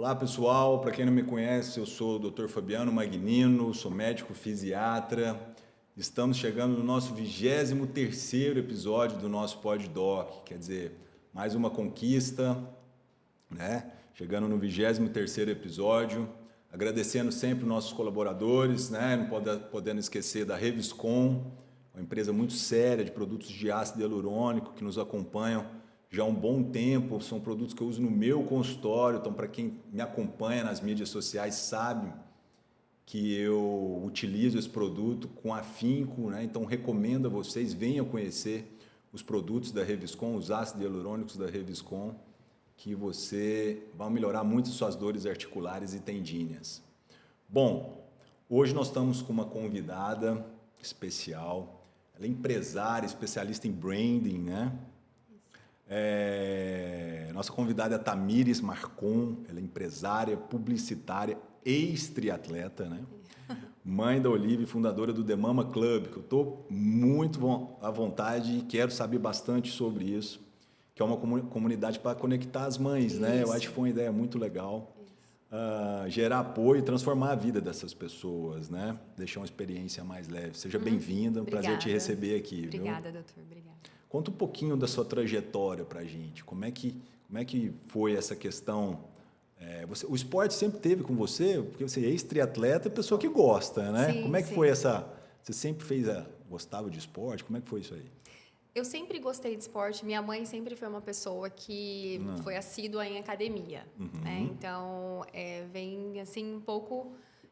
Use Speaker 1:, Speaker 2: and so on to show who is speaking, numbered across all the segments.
Speaker 1: Olá pessoal, para quem não me conhece, eu sou o Dr. Fabiano Magnino, sou médico fisiatra. Estamos chegando no nosso 23º episódio do nosso PodDoc, quer dizer, mais uma conquista, né? Chegando no 23º episódio, agradecendo sempre nossos colaboradores, né? Não podendo esquecer da Reviscom, uma empresa muito séria de produtos de ácido hialurônico que nos acompanham já há um bom tempo, são produtos que eu uso no meu consultório, então para quem me acompanha nas mídias sociais sabe que eu utilizo esse produto com afinco, né? Então recomendo a vocês, venham conhecer os produtos da Reviscom, os ácidos hialurônicos da Reviscom, que você vai melhorar muito suas dores articulares e tendíneas. Bom, hoje nós estamos com uma convidada especial, ela é empresária, especialista em branding, né? Nossa convidada é a Tamires Marcon, ela é empresária, publicitária, ex-triatleta, né? Mãe da Olivia e fundadora do The Mama Club, que eu estou muito à vontade e quero saber bastante sobre isso, que é uma comunidade para conectar as mães, isso, né? Eu acho que foi uma ideia muito legal. Gerar apoio e transformar a vida dessas pessoas, né? Deixar uma experiência mais leve. Seja bem-vinda, um prazer te receber aqui.
Speaker 2: Obrigada,
Speaker 1: viu?
Speaker 2: doutor, obrigada.
Speaker 1: Conta um pouquinho da sua trajetória para a gente. Como é que foi essa questão? O esporte sempre teve com você, porque você é ex-triatleta, é pessoa que gosta, né?
Speaker 2: Sim,
Speaker 1: como é que
Speaker 2: sim.
Speaker 1: foi essa? Você sempre gostava de esporte? Como é que foi isso aí?
Speaker 2: Eu sempre gostei de esporte. Minha mãe sempre foi uma pessoa que foi assídua em academia, né? Então, vem assim um pouco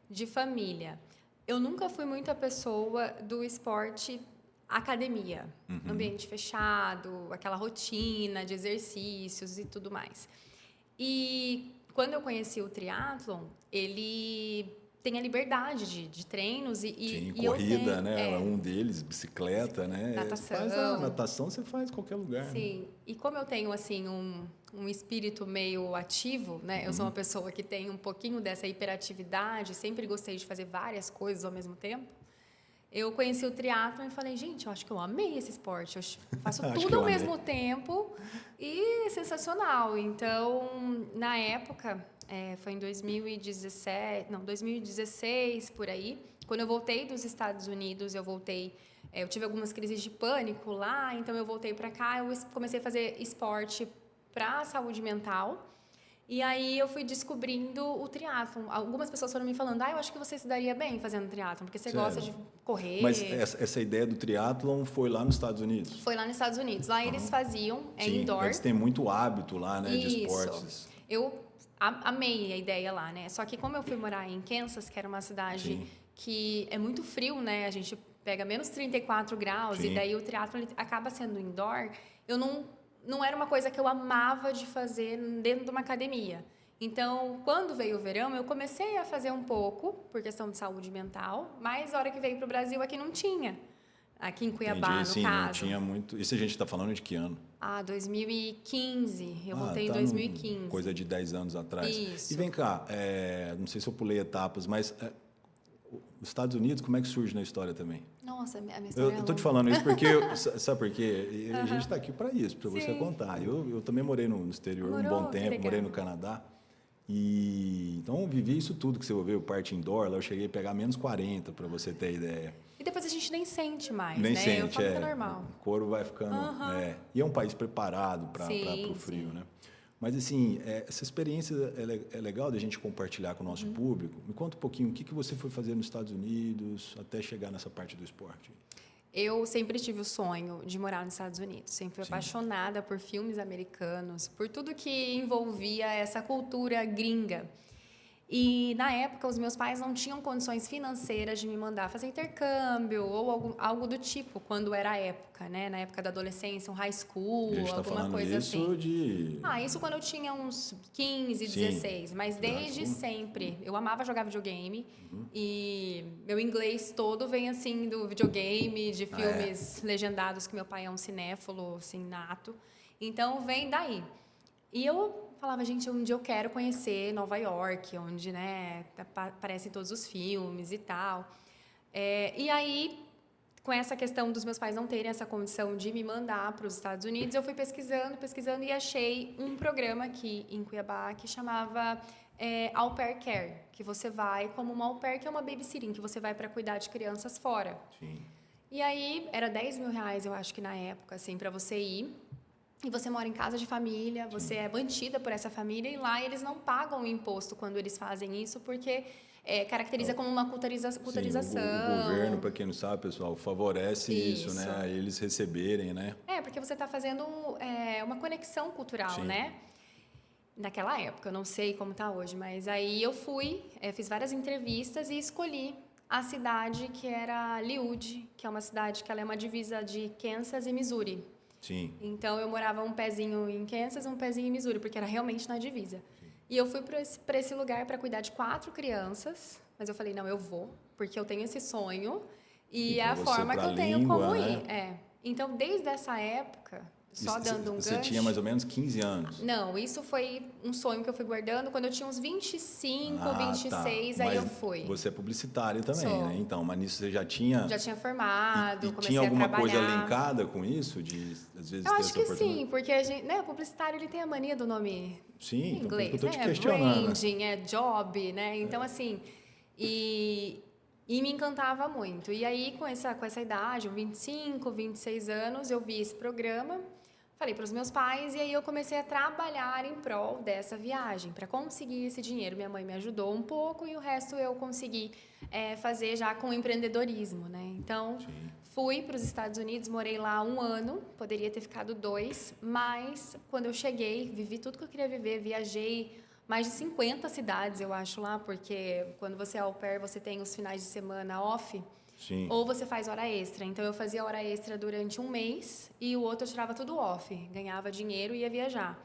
Speaker 2: de família. Eu nunca fui muito a pessoa do esporte academia, ambiente fechado, aquela rotina de exercícios e tudo mais. E quando eu conheci o triatlon, ele tem a liberdade de treinos
Speaker 1: Sim,
Speaker 2: e
Speaker 1: corrida,
Speaker 2: eu tenho,
Speaker 1: né? Um deles, bicicleta, né?
Speaker 2: natação.
Speaker 1: Natação você faz em qualquer lugar.
Speaker 2: Sim, né? E como eu tenho assim um espírito meio ativo, né? Eu sou uma pessoa que tem um pouquinho dessa hiperatividade, sempre gostei de fazer várias coisas ao mesmo tempo. Eu conheci o triatlon e falei, gente, eu acho que eu amei esse esporte. Eu faço tudo ao mesmo tempo e é sensacional. Então, na época, foi em 2016, por aí, quando eu voltei dos Estados Unidos, eu tive algumas crises de pânico lá, então eu voltei para cá, eu comecei a fazer esporte para a saúde mental. E aí eu fui descobrindo o triatlon. Algumas pessoas foram me falando, eu acho que você se daria bem fazendo triatlon, porque você gosta de correr.
Speaker 1: Mas essa ideia do triatlon foi lá nos Estados Unidos?
Speaker 2: Foi lá nos Estados Unidos. Lá eles faziam,
Speaker 1: Sim,
Speaker 2: indoor.
Speaker 1: eles têm muito hábito lá, né, de
Speaker 2: Isso.
Speaker 1: esportes.
Speaker 2: Eu amei a ideia lá, né? Só que como eu fui morar em Kansas, que era uma cidade que é muito frio, né? A gente pega menos 34 graus e daí o triatlon ele acaba sendo indoor. Eu não era uma coisa que eu amava de fazer dentro de uma academia. Então, quando veio o verão, eu comecei a fazer um pouco, por questão de saúde mental, mas a hora que veio para o Brasil, aqui não tinha. Aqui em Cuiabá, no
Speaker 1: sim,
Speaker 2: caso.
Speaker 1: Não tinha muito. Isso a gente está falando de que ano?
Speaker 2: 2015. Eu voltei em
Speaker 1: tá
Speaker 2: 2015.
Speaker 1: Coisa de 10 anos atrás.
Speaker 2: Isso.
Speaker 1: E vem cá, não sei se eu pulei etapas, mas os Estados Unidos, como é que surge na história também?
Speaker 2: Nossa, a minha história
Speaker 1: Eu estou te falando isso porque, sabe por quê? A gente está aqui para isso, para você contar. Eu também morei no exterior um bom tempo, morei no Canadá. E então eu vivi isso tudo que você ouviu, parte indoor, lá eu cheguei a pegar menos 40, para você ter ideia.
Speaker 2: E depois a gente nem sente mais,
Speaker 1: nem
Speaker 2: né?
Speaker 1: Sente,
Speaker 2: eu falo que é normal.
Speaker 1: O couro vai ficando... E é um país preparado para o frio, né? Mas, assim, essa experiência é legal da gente compartilhar com o nosso público. Me conta um pouquinho, o que você foi fazer nos Estados Unidos até chegar nessa parte do esporte?
Speaker 2: Eu sempre tive o sonho de morar nos Estados Unidos. Sempre fui apaixonada por filmes americanos, por tudo que envolvia essa cultura gringa. E, na época, os meus pais não tinham condições financeiras de me mandar fazer intercâmbio ou algo do tipo, quando era a época, né? Na época da adolescência, um high school, alguma coisa assim. Isso quando eu tinha uns 15, 16. Mas desde sempre, eu amava jogar videogame. E meu inglês todo vem, assim, do videogame, de filmes legendados, que meu pai é um cinéfilo, assim, nato. Então, vem daí. E eu falava, gente, um dia eu quero conhecer Nova York, onde, né, aparecem todos os filmes e tal. E aí, com essa questão dos meus pais não terem essa condição de me mandar para os Estados Unidos, eu fui pesquisando e achei um programa aqui em Cuiabá que chamava au pair care, que você vai como uma au pair, que é uma babysitting, que você vai para cuidar de crianças fora.
Speaker 1: Sim.
Speaker 2: E aí, era R$ 10.000, eu acho que na época, assim, para você ir. E você mora em casa de família, você é mantida por essa família, e lá eles não pagam o imposto quando eles fazem isso, porque caracteriza como uma culturização.
Speaker 1: Sim, o governo, para quem não sabe, pessoal, favorece isso, né? A eles receberem, né?
Speaker 2: Porque você está fazendo uma conexão cultural,
Speaker 1: Sim.
Speaker 2: né? Naquela época, eu não sei como está hoje, mas aí eu fui, fiz várias entrevistas e escolhi a cidade que era Lewood, que é uma cidade que ela é uma divisa de Kansas e Missouri.
Speaker 1: Sim.
Speaker 2: Então, eu morava um pezinho em Kansas, um pezinho em Missouri, porque era realmente na divisa. E eu fui para esse lugar para cuidar de 4 crianças, mas eu falei, não, eu vou, porque eu tenho esse sonho e é a forma que eu tenho como ir. Então, desde essa época, só dando um gancho...
Speaker 1: Você tinha mais ou menos 15 anos?
Speaker 2: Não, isso foi um sonho que eu fui guardando quando eu tinha uns 25, 26,
Speaker 1: tá.
Speaker 2: aí eu
Speaker 1: Mas
Speaker 2: fui.
Speaker 1: você é publicitária também,
Speaker 2: Sou.
Speaker 1: né? Então, mas nisso você já tinha...
Speaker 2: Já tinha formado,
Speaker 1: E
Speaker 2: comecei
Speaker 1: tinha alguma
Speaker 2: a trabalhar.
Speaker 1: coisa linkada com isso? De, às vezes,
Speaker 2: Eu
Speaker 1: ter
Speaker 2: acho
Speaker 1: essa
Speaker 2: que
Speaker 1: oportunidade?
Speaker 2: sim, porque a gente, o publicitário ele tem a mania do nome
Speaker 1: Sim,
Speaker 2: em
Speaker 1: então por isso que eu
Speaker 2: inglês,
Speaker 1: tô te
Speaker 2: né?
Speaker 1: questionando.
Speaker 2: Branding, job, né? Então, assim, e me encantava muito. E aí, com essa idade, 25, 26 anos, eu vi esse programa, falei para os meus pais, e aí eu comecei a trabalhar em prol dessa viagem, para conseguir esse dinheiro. Minha mãe me ajudou um pouco e o resto eu consegui fazer já com empreendedorismo, né? Então, fui para os Estados Unidos, morei lá 1 ano, poderia ter ficado 2, mas quando eu cheguei, vivi tudo que eu queria viver, viajei mais de 50 cidades, eu acho, lá, porque quando você é au pair, você tem os finais de semana off,
Speaker 1: Sim.
Speaker 2: ou você faz hora extra. Então, eu fazia hora extra durante 1 mês e o outro eu tirava tudo off, ganhava dinheiro e ia viajar.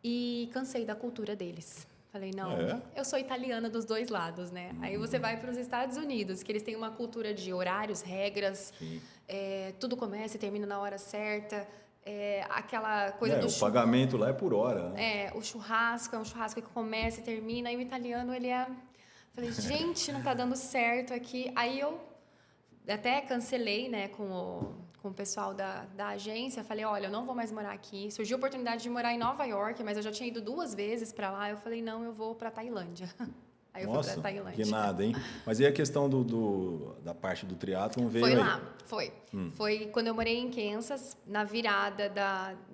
Speaker 2: E cansei da cultura deles. Falei, não, eu sou italiana dos 2 lados, né? Aí você vai para os Estados Unidos, que eles têm uma cultura de horários, regras, tudo começa e termina na hora certa, aquela coisa do
Speaker 1: o pagamento lá é por hora, né?
Speaker 2: o churrasco é um churrasco que começa e termina, e o italiano, ele é... Falei, gente, não tá dando certo aqui. Aí eu até cancelei, né, com o pessoal da agência, falei, olha, eu não vou mais morar aqui. Surgiu a oportunidade de morar em Nova York, mas eu já tinha ido 2 vezes para lá. Eu falei, não, eu vou para Tailândia. Aí eu fui para Tailândia.
Speaker 1: Que nada, hein? Mas e a questão da parte do triatlon veio
Speaker 2: Foi
Speaker 1: aí?
Speaker 2: lá, foi. Foi quando eu morei em Kansas, na virada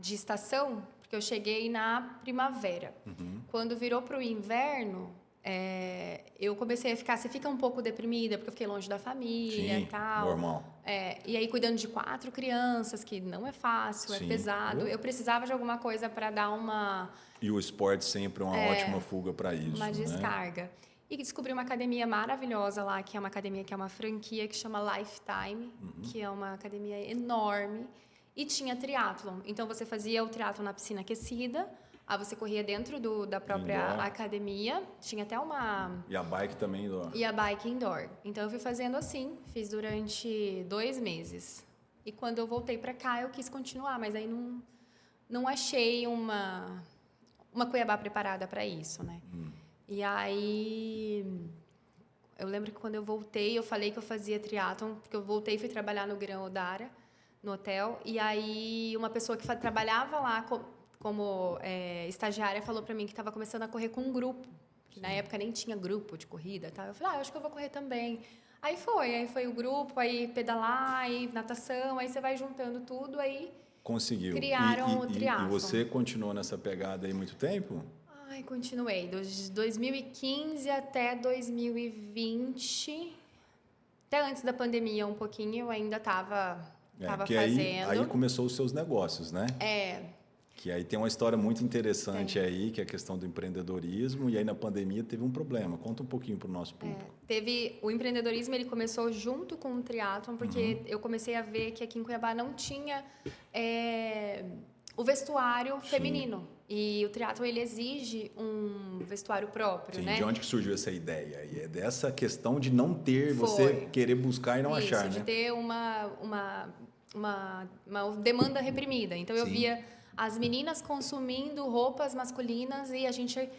Speaker 2: de estação, porque eu cheguei na primavera. Quando virou para o inverno, eu comecei a ficar... Você fica um pouco deprimida, porque eu fiquei longe da família e tal.
Speaker 1: Normal.
Speaker 2: E aí, cuidando de 4 crianças, que não é fácil, é pesado. Eu precisava de alguma coisa para dar uma...
Speaker 1: E o esporte sempre é uma ótima fuga para isso,
Speaker 2: uma
Speaker 1: né?
Speaker 2: descarga. E descobri uma academia maravilhosa lá, que é uma academia que é uma franquia, que chama Lifetime, que é uma academia enorme. E tinha triatlon. Então, você fazia o triatlon na piscina aquecida, aí você corria dentro da própria academia. Tinha até uma...
Speaker 1: E a bike também indoor.
Speaker 2: E a bike indoor. Então, eu fui fazendo assim, fiz durante 2 meses. E quando eu voltei para cá, eu quis continuar, mas aí não achei uma Cuiabá preparada para isso, né? E aí, eu lembro que quando eu voltei, eu falei que eu fazia triatlon, porque eu voltei e fui trabalhar no Gran Odara, no hotel. E aí, uma pessoa que trabalhava lá como estagiária falou para mim que estava começando a correr com um grupo, que na época nem tinha grupo de corrida, tá? Eu falei, eu acho que eu vou correr também. Aí foi o grupo, aí pedalar, aí natação, aí você vai juntando tudo, aí
Speaker 1: conseguiu.
Speaker 2: Criaram o triatlon.
Speaker 1: E você continuou nessa pegada aí muito tempo?
Speaker 2: Ai, continuei. De 2015 até 2020. Até antes da pandemia, um pouquinho, eu ainda estava fazendo.
Speaker 1: Aí começou os seus negócios, né? Que aí tem uma história muito interessante aí, que é a questão do empreendedorismo, e aí na pandemia teve um problema. Conta um pouquinho para o nosso público.
Speaker 2: O empreendedorismo, ele começou junto com o triatlon, porque eu comecei a ver que aqui em Cuiabá não tinha o vestuário feminino. E o triatlon, ele exige um vestuário próprio, né?
Speaker 1: De onde que surgiu essa ideia? E é dessa questão de não ter, você querer buscar e não achar, né?
Speaker 2: De ter uma demanda reprimida. Então, eu via as meninas consumindo roupas masculinas e a gente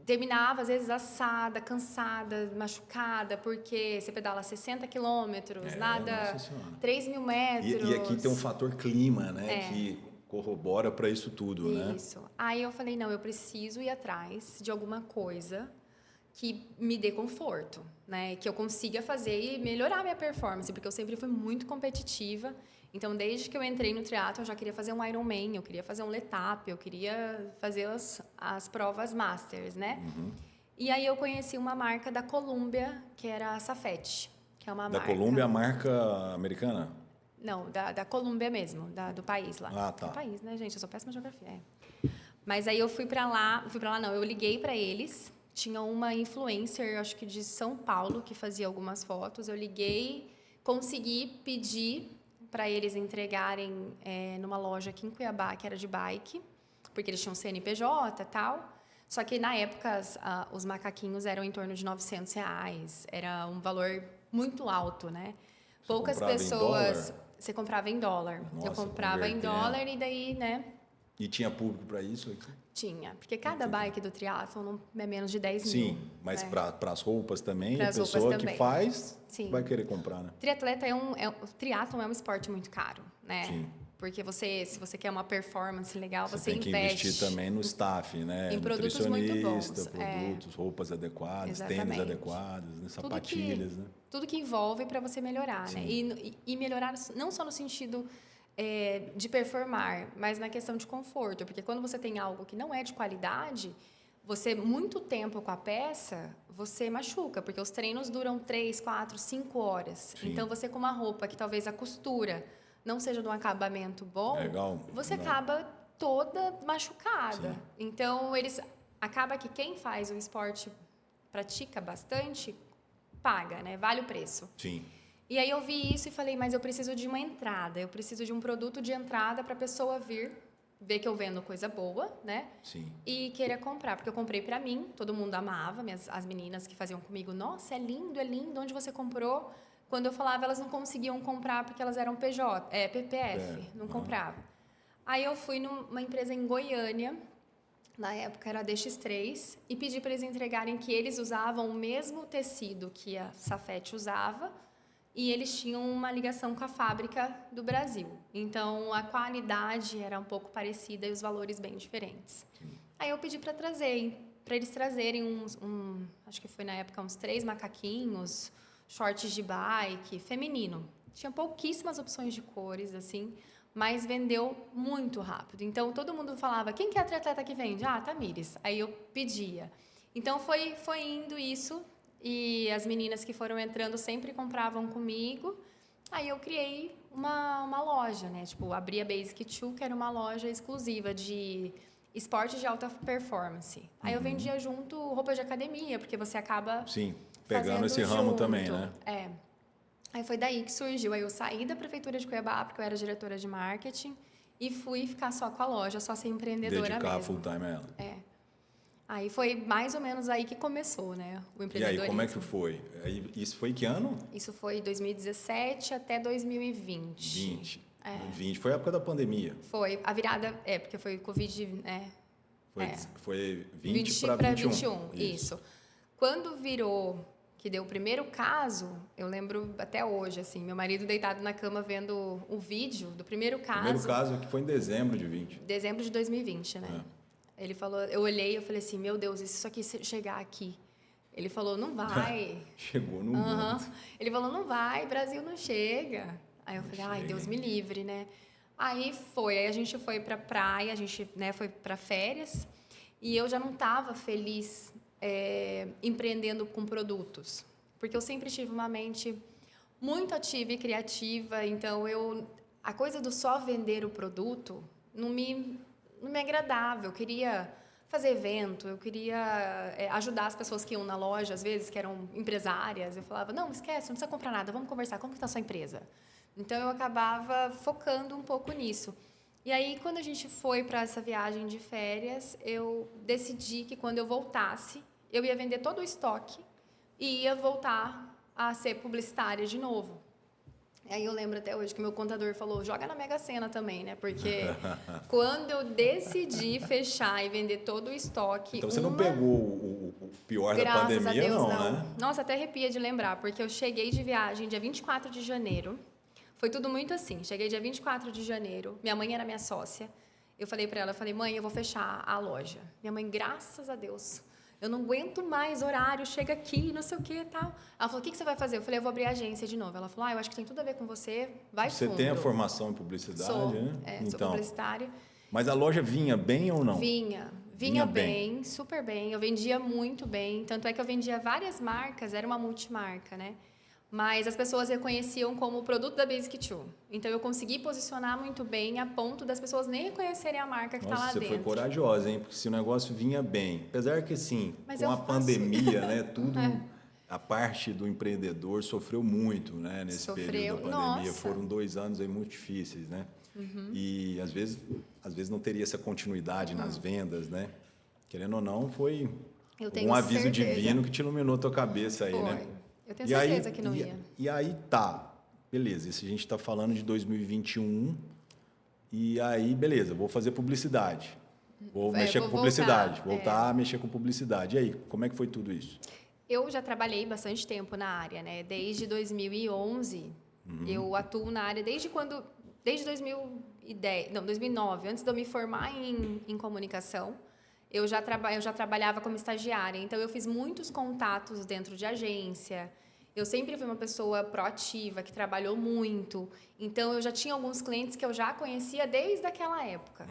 Speaker 2: terminava, às vezes, assada, cansada, machucada, porque você pedala 60 quilômetros, nada 3.000 metros.
Speaker 1: E aqui tem um fator clima, né? Que corrobora para isso tudo, né?
Speaker 2: Isso. Aí eu falei, não, eu preciso ir atrás de alguma coisa que me dê conforto, né? Que eu consiga fazer e melhorar minha performance, porque eu sempre fui muito competitiva. Então, desde que eu entrei no triatlo, eu já queria fazer um Ironman, eu queria fazer um Letap, eu queria fazer as provas Masters, né? E aí eu conheci uma marca da Columbia, que era a Safety, que é uma
Speaker 1: Da
Speaker 2: marca...
Speaker 1: Columbia, a marca americana?
Speaker 2: Não, da Columbia mesmo, do país lá.
Speaker 1: Ah, tá.
Speaker 2: É país, né, gente? Eu sou péssima em geografia. Mas aí eu fui pra lá não, eu liguei pra eles. Tinha uma influencer, acho que de São Paulo, que fazia algumas fotos. Eu liguei, consegui pedir para eles entregarem numa loja aqui em Cuiabá, que era de bike, porque eles tinham CNPJ e tal. Só que na época os macaquinhos eram em torno de R$ 900. Era um valor muito alto, né? Poucas
Speaker 1: comprava em
Speaker 2: pessoas.
Speaker 1: dólar?
Speaker 2: Você comprava em dólar.
Speaker 1: Nossa,
Speaker 2: eu comprava em
Speaker 1: convertendo.
Speaker 2: dólar e daí, né?
Speaker 1: E tinha público para isso aqui?
Speaker 2: Tinha, porque cada bike do triatlon não é menos de 10 mil.
Speaker 1: Sim, mas para as roupas também,
Speaker 2: Pras
Speaker 1: a pessoa
Speaker 2: roupas
Speaker 1: que
Speaker 2: também.
Speaker 1: faz
Speaker 2: Sim.
Speaker 1: vai querer comprar, né?
Speaker 2: Triatleta o triatlon é um esporte muito caro, né?
Speaker 1: Sim.
Speaker 2: Porque se você quer uma performance legal, você
Speaker 1: tem que
Speaker 2: investe
Speaker 1: investir também no staff, né?
Speaker 2: em produtos muito bons.
Speaker 1: Nutricionista, produtos, roupas adequadas, tênis
Speaker 2: Exatamente.
Speaker 1: adequados, né? Sapatilhas, né?
Speaker 2: Tudo que envolve para você melhorar, né? E melhorar não só no sentido de performar, mas na questão de conforto. Porque quando você tem algo que não é de qualidade, você, muito tempo com a peça, você machuca. Porque os treinos duram 3, 4, 5 horas.
Speaker 1: Sim.
Speaker 2: Então, você com uma roupa que talvez a costura não seja de um acabamento bom,
Speaker 1: Legal.
Speaker 2: você
Speaker 1: Não.
Speaker 2: acaba toda machucada.
Speaker 1: Sim.
Speaker 2: Então, acaba que quem faz o esporte, pratica bastante, paga, né? Vale o preço.
Speaker 1: Sim.
Speaker 2: E aí eu vi isso e falei, mas eu preciso de uma entrada, eu preciso de um produto de entrada para a pessoa vir, ver que eu vendo coisa boa, né?
Speaker 1: Sim.
Speaker 2: E querer comprar, porque eu comprei para mim, todo mundo amava, as meninas que faziam comigo, nossa, é lindo, onde você comprou? Quando eu falava, elas não conseguiam comprar porque elas eram PPF, não compravam. Aí eu fui numa empresa em Goiânia, na época era a DX3, e pedi para eles entregarem que eles usavam o mesmo tecido que a Safety usava, e eles tinham uma ligação com a fábrica do Brasil. Então, a qualidade era um pouco parecida e os valores bem diferentes. Aí eu pedi para eles trazerem acho que foi na época uns 3 macaquinhos, shorts de bike, feminino. Tinha pouquíssimas opções de cores, assim, mas vendeu muito rápido. Então, todo mundo falava, quem que é a triatleta que vende? Ah, Tamires. Aí eu pedia. Então, foi indo isso, e as meninas que foram entrando sempre compravam comigo. Aí eu criei uma loja, né? Tipo, abri a Basic 2, que era uma loja exclusiva de esportes de alta performance. Aí eu vendia junto roupa de academia, porque você acaba...
Speaker 1: Sim, pegando esse ramo também, né?
Speaker 2: Aí foi daí que surgiu. Aí eu saí da prefeitura de Cuiabá, porque eu era diretora de marketing, e fui ficar só com a loja, só ser empreendedora
Speaker 1: Dedicar
Speaker 2: mesmo.
Speaker 1: full time a ela.
Speaker 2: Aí foi mais ou menos aí que começou, né, o
Speaker 1: E
Speaker 2: empreendedorismo.
Speaker 1: aí, como é que foi? Isso foi que ano?
Speaker 2: Isso foi 2017 até 2020.
Speaker 1: 20 foi a época da pandemia.
Speaker 2: Foi a virada, porque foi Covid, né?
Speaker 1: Foi 20 para 21.
Speaker 2: Isso. Quando virou, que deu o primeiro caso, eu lembro até hoje, assim, meu marido deitado na cama vendo o vídeo do primeiro caso.
Speaker 1: O primeiro caso que foi em dezembro de 20.
Speaker 2: Dezembro de 2020, né? Ele falou, eu olhei e eu falei assim, meu Deus, e se isso aqui chegar aqui? Ele falou, não vai.
Speaker 1: Chegou no mundo.
Speaker 2: Ele falou, não vai, Brasil não chega. Aí eu falei, ai, Deus me livre, né? Aí a gente foi pra praia, a gente, né, foi pra férias, e eu já não estava feliz empreendendo com produtos, porque eu sempre tive uma mente muito ativa e criativa, então a coisa do só vender o produto não me agradava. Eu queria fazer evento, eu queria ajudar as pessoas que iam na loja, às vezes, que eram empresárias. Eu falava, não, esquece, não precisa comprar nada, vamos conversar, como que está a sua empresa? Então, eu acabava focando um pouco nisso. E aí, quando a gente foi para essa viagem de férias, eu decidi que quando eu voltasse, eu ia vender todo o estoque e ia voltar a ser publicitária de novo. Aí eu lembro até hoje que meu contador falou, joga na Mega Sena também, né? Porque quando eu decidi fechar e vender todo o estoque...
Speaker 1: Então você não pegou o pior da pandemia,
Speaker 2: graças a Deus,
Speaker 1: não, né?
Speaker 2: Nossa, até arrepia de lembrar, porque eu cheguei de viagem dia 24 de janeiro, Foi tudo muito assim. Cheguei dia 24 de janeiro, minha mãe era minha sócia. Eu falei para ela, mãe, eu vou fechar a loja. Minha mãe, graças a Deus, eu não aguento mais horário, chega aqui, não sei o que e tal. Ela falou, o que você vai fazer? Eu falei, eu vou abrir a agência de novo. Ela falou, eu acho que tem tudo a ver com você, vai
Speaker 1: Você
Speaker 2: fundo.
Speaker 1: tem a formação em publicidade,
Speaker 2: sou,
Speaker 1: né?
Speaker 2: sou publicitária.
Speaker 1: Mas a loja vinha bem ou não?
Speaker 2: Vinha bem, super bem. Eu vendia muito bem. Tanto é que eu vendia várias marcas, era uma multimarca, né? Mas as pessoas reconheciam como o produto da Basic True. Então, eu consegui posicionar muito bem a ponto das pessoas nem reconhecerem a marca que está lá dentro.
Speaker 1: Você foi corajosa, hein? Porque se o negócio vinha bem. Apesar que, assim,
Speaker 2: Mas
Speaker 1: com a pandemia, né? Tudo... A parte do empreendedor sofreu muito, né? Nesse período da pandemia.
Speaker 2: Nossa.
Speaker 1: Foram 2 anos aí muito difíceis, né? E, às vezes, não teria essa continuidade nas vendas, né? Querendo ou não, foi um aviso divino que te iluminou a tua cabeça aí, né?
Speaker 2: Eu tenho certeza que não ia.
Speaker 1: E aí, tá. Beleza, isso a gente está falando de 2021. E aí, beleza, vou fazer publicidade. Vou mexer com publicidade. Voltar a mexer com publicidade. E aí, como é que foi tudo isso?
Speaker 2: Eu já trabalhei bastante tempo na área, né? Desde 2011, eu atuo na área desde 2010, não, 2009, antes de eu me formar em comunicação. Eu já trabalhava como estagiária, então eu fiz muitos contatos dentro de agência. Eu sempre fui uma pessoa proativa, que trabalhou muito. Então, eu já tinha alguns clientes que eu já conhecia desde aquela época.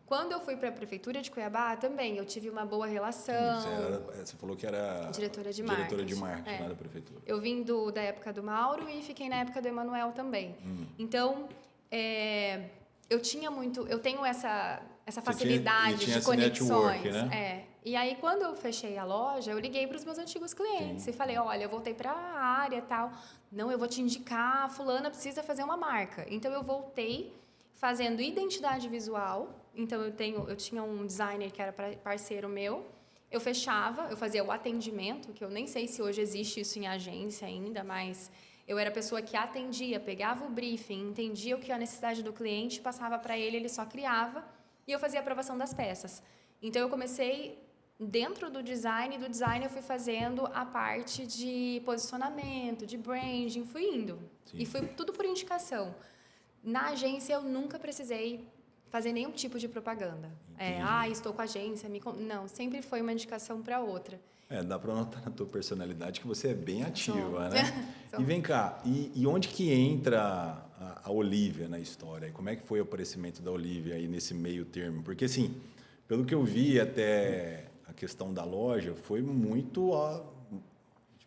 Speaker 2: Quando eu fui para a Prefeitura de Cuiabá, também, eu tive uma boa relação.
Speaker 1: Você falou que era
Speaker 2: diretora de marketing
Speaker 1: lá da Prefeitura.
Speaker 2: Eu vim da época do Mauro e fiquei na época do Emanuel também. Então, eu tenho essa facilidade de conexões.
Speaker 1: Network, né?
Speaker 2: E aí, quando eu fechei a loja, eu liguei para os meus antigos clientes e falei, olha, eu voltei para a área e tal. Não, eu vou te indicar, a fulana precisa fazer uma marca. Então, eu voltei fazendo identidade visual. Então, eu tinha um designer que era parceiro meu. Eu fazia o atendimento, que eu nem sei se hoje existe isso em agência ainda, mas eu era a pessoa que atendia, pegava o briefing, entendia o que a necessidade do cliente, passava para ele, ele só criava e eu fazia a aprovação das peças. Então, eu comecei dentro do design eu fui fazendo a parte de posicionamento, de branding, fui indo. Sim. E foi tudo por indicação. Na agência, eu nunca precisei fazer nenhum tipo de propaganda. Estou com a agência. Não, sempre foi uma indicação para outra.
Speaker 1: Dá para notar na tua personalidade que você é bem ativa, né? E vem cá, e onde que entra a Olivia na história? Como é que foi o aparecimento da Olivia aí nesse meio termo? Porque, assim, pelo que eu vi até a questão da loja, foi muito...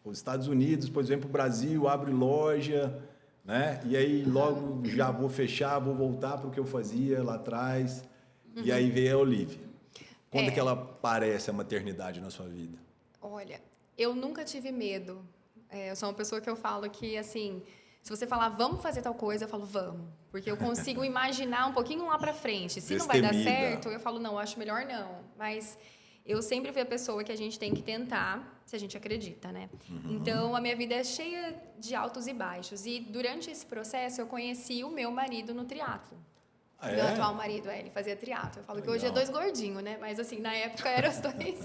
Speaker 1: os Estados Unidos, por exemplo, o Brasil abre loja, né? E aí logo já vou fechar, vou voltar para o que eu fazia lá atrás. E aí veio a Olivia. Quando é que ela aparece a maternidade na sua vida?
Speaker 2: Olha, eu nunca tive medo. Eu sou uma pessoa que eu falo que, assim, se você falar, vamos fazer tal coisa, eu falo, vamos. Porque eu consigo imaginar um pouquinho lá para frente. Se não vai dar certo, eu falo, não, acho melhor não. Mas eu sempre fui a pessoa que a gente tem que tentar, se a gente acredita, né? Então, a minha vida é cheia de altos e baixos. E durante esse processo, eu conheci o meu marido no triatlo. Meu atual marido, ele fazia triatlo. Eu falo que hoje é 2 gordinhos, né? Mas, assim, na época eram os dois...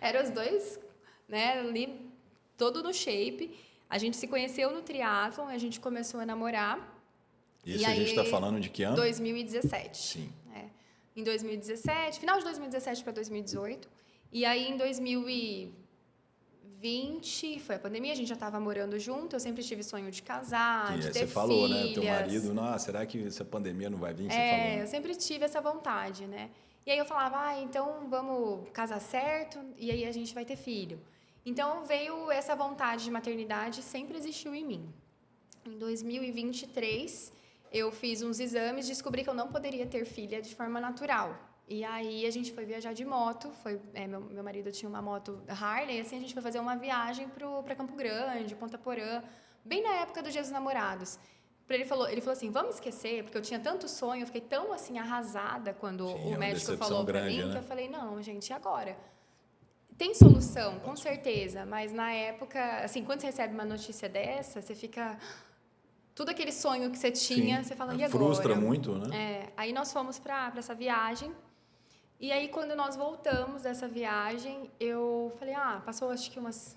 Speaker 2: eram os dois, né? Ali, todo no shape. A gente se conheceu no triatlon, a gente começou a namorar.
Speaker 1: Isso a gente está falando de que ano?
Speaker 2: 2017.
Speaker 1: Sim.
Speaker 2: Em 2017, final de 2017 para 2018. E aí, em 2020, foi a pandemia, a gente já estava morando junto. Eu sempre tive sonho de casar, de ter filhas. Você falou, né? Teu marido,
Speaker 1: será que essa pandemia não vai vir?
Speaker 2: Eu sempre tive essa vontade, né? E aí eu falava, então vamos casar certo e aí a gente vai ter filho. Então veio essa vontade de maternidade, sempre existiu em mim. Em 2023, eu fiz uns exames e descobri que eu não poderia ter filha de forma natural. E aí a gente foi viajar de moto, meu marido tinha uma moto Harley, e assim a gente foi fazer uma viagem para Campo Grande, Ponta Porã, bem na época do Dia dos Namorados. Ele falou assim, vamos esquecer, porque eu tinha tanto sonho, eu fiquei tão assim arrasada quando o médico falou para mim, né? Que eu falei, não, gente, e agora? Tem solução, com certeza, mas na época, assim, quando você recebe uma notícia dessa, você fica... Tudo aquele sonho que você tinha, você fala, e agora?
Speaker 1: Frustra muito, né?
Speaker 2: Aí nós fomos para essa viagem, e aí quando nós voltamos dessa viagem, eu falei, passou acho que umas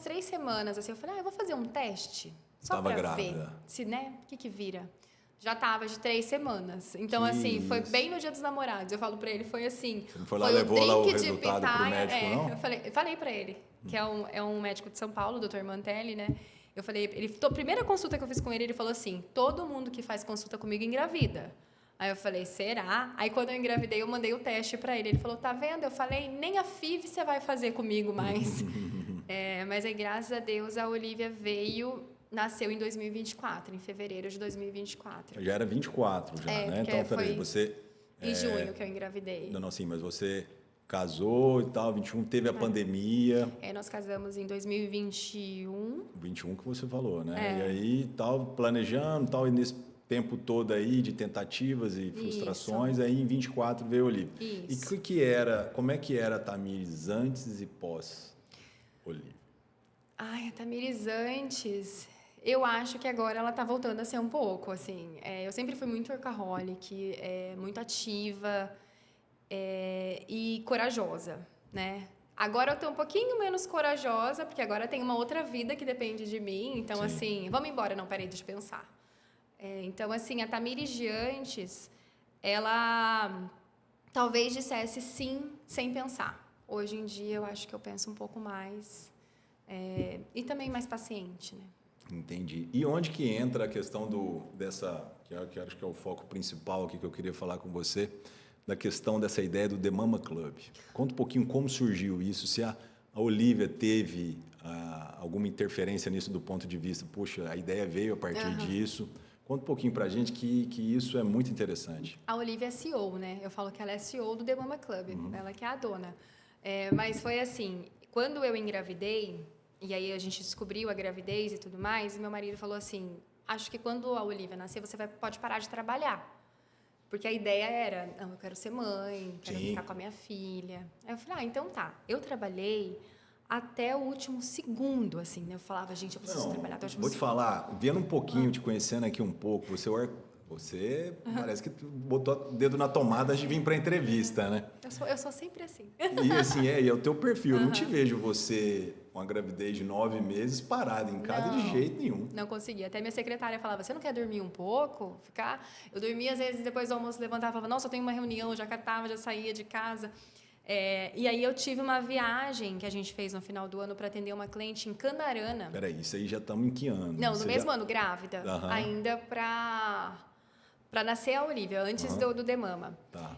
Speaker 2: 3 semanas, assim, eu falei, eu vou fazer um teste. Só
Speaker 1: Tava
Speaker 2: pra ver
Speaker 1: grávida.
Speaker 2: se, né, o que que vira. Já tava de 3 semanas. Então,
Speaker 1: Que
Speaker 2: assim, foi
Speaker 1: isso.
Speaker 2: bem no Dia dos Namorados. Eu falo pra ele, foi assim,
Speaker 1: Você não foi lá,
Speaker 2: foi o
Speaker 1: levou lá o
Speaker 2: drink de
Speaker 1: resultado pro
Speaker 2: pitaia.
Speaker 1: médico, não?
Speaker 2: Eu falei pra ele, que é um médico de São Paulo, o Dr. Mantelli, né? Eu falei, primeira consulta que eu fiz com ele falou assim: todo mundo que faz consulta comigo engravida. Aí eu falei, será? Aí quando eu engravidei, eu mandei o teste pra ele. Ele falou, tá vendo? Eu falei, nem a FIV você vai fazer comigo mais. Mas aí, graças a Deus, a Olivia nasceu em 2024, em fevereiro de 2024.
Speaker 1: Já era 24 já, né?
Speaker 2: Porque
Speaker 1: Então, peraí,
Speaker 2: foi
Speaker 1: você...
Speaker 2: em junho que eu engravidei.
Speaker 1: Não, sim, mas você casou e tal, 21, teve a pandemia,
Speaker 2: Nós casamos em 2021.
Speaker 1: 21 que você falou, né?
Speaker 2: É.
Speaker 1: E aí, tal, planejando, tal, e nesse tempo todo aí de tentativas e frustrações, aí em 24 veio o Olívia. E
Speaker 2: Isso.
Speaker 1: como é que era a Tamires antes e pós Olívia?
Speaker 2: Ai, a Tamires antes, eu acho que agora ela tá voltando a ser um pouco, assim. Eu sempre fui muito workaholic, muito ativa e corajosa, né? Agora eu tô um pouquinho menos corajosa, porque agora tem uma outra vida que depende de mim. Então,
Speaker 1: Sim.
Speaker 2: assim, vamos embora, não, peraí, deixa eu pensar. Então, assim, a Tamires de antes, ela talvez dissesse sim sem pensar. Hoje em dia, eu acho que eu penso um pouco mais e também mais paciente, né?
Speaker 1: Entendi. E onde que entra a questão que acho que é o foco principal aqui que eu queria falar com você, da questão dessa ideia do The Mama Club. Conta um pouquinho como surgiu isso, se a Olivia teve alguma interferência nisso do ponto de vista, puxa, a ideia veio a partir disso. Conta um pouquinho pra gente que isso é muito interessante.
Speaker 2: A Olivia é CEO, né? Eu falo que ela é CEO do The Mama Club, ela que é a dona. Mas foi assim, quando eu engravidei, e aí a gente descobriu a gravidez e tudo mais, e meu marido falou assim, acho que quando a Olivia nascer, você pode parar de trabalhar. Porque a ideia era, não, eu quero ser mãe, quero
Speaker 1: Sim.
Speaker 2: ficar com a minha filha. Aí eu falei, então tá. Eu trabalhei até o último segundo, assim, né? Eu falava, gente, eu preciso trabalhar até o último
Speaker 1: Vou te
Speaker 2: segundo.
Speaker 1: falar, vendo um pouquinho, te conhecendo aqui um pouco, você parece que botou o dedo na tomada de vir para entrevista, né?
Speaker 2: Eu sou sempre assim.
Speaker 1: E assim, e é o teu perfil. Eu não te vejo você, com uma gravidez de 9 meses, parada em casa de jeito nenhum.
Speaker 2: Não conseguia. Até minha secretária falava, você não quer dormir um pouco? Eu dormia, às vezes, depois do almoço, levantava e falava, nossa, eu tenho uma reunião, já catava, já saía de casa. E aí eu tive uma viagem que a gente fez no final do ano para atender uma cliente em Canarana.
Speaker 1: Peraí, isso aí já estamos em que ano?
Speaker 2: Não, no
Speaker 1: Você
Speaker 2: mesmo ano, grávida. Ainda para nascer a Olivia, antes do Demama.
Speaker 1: Tá.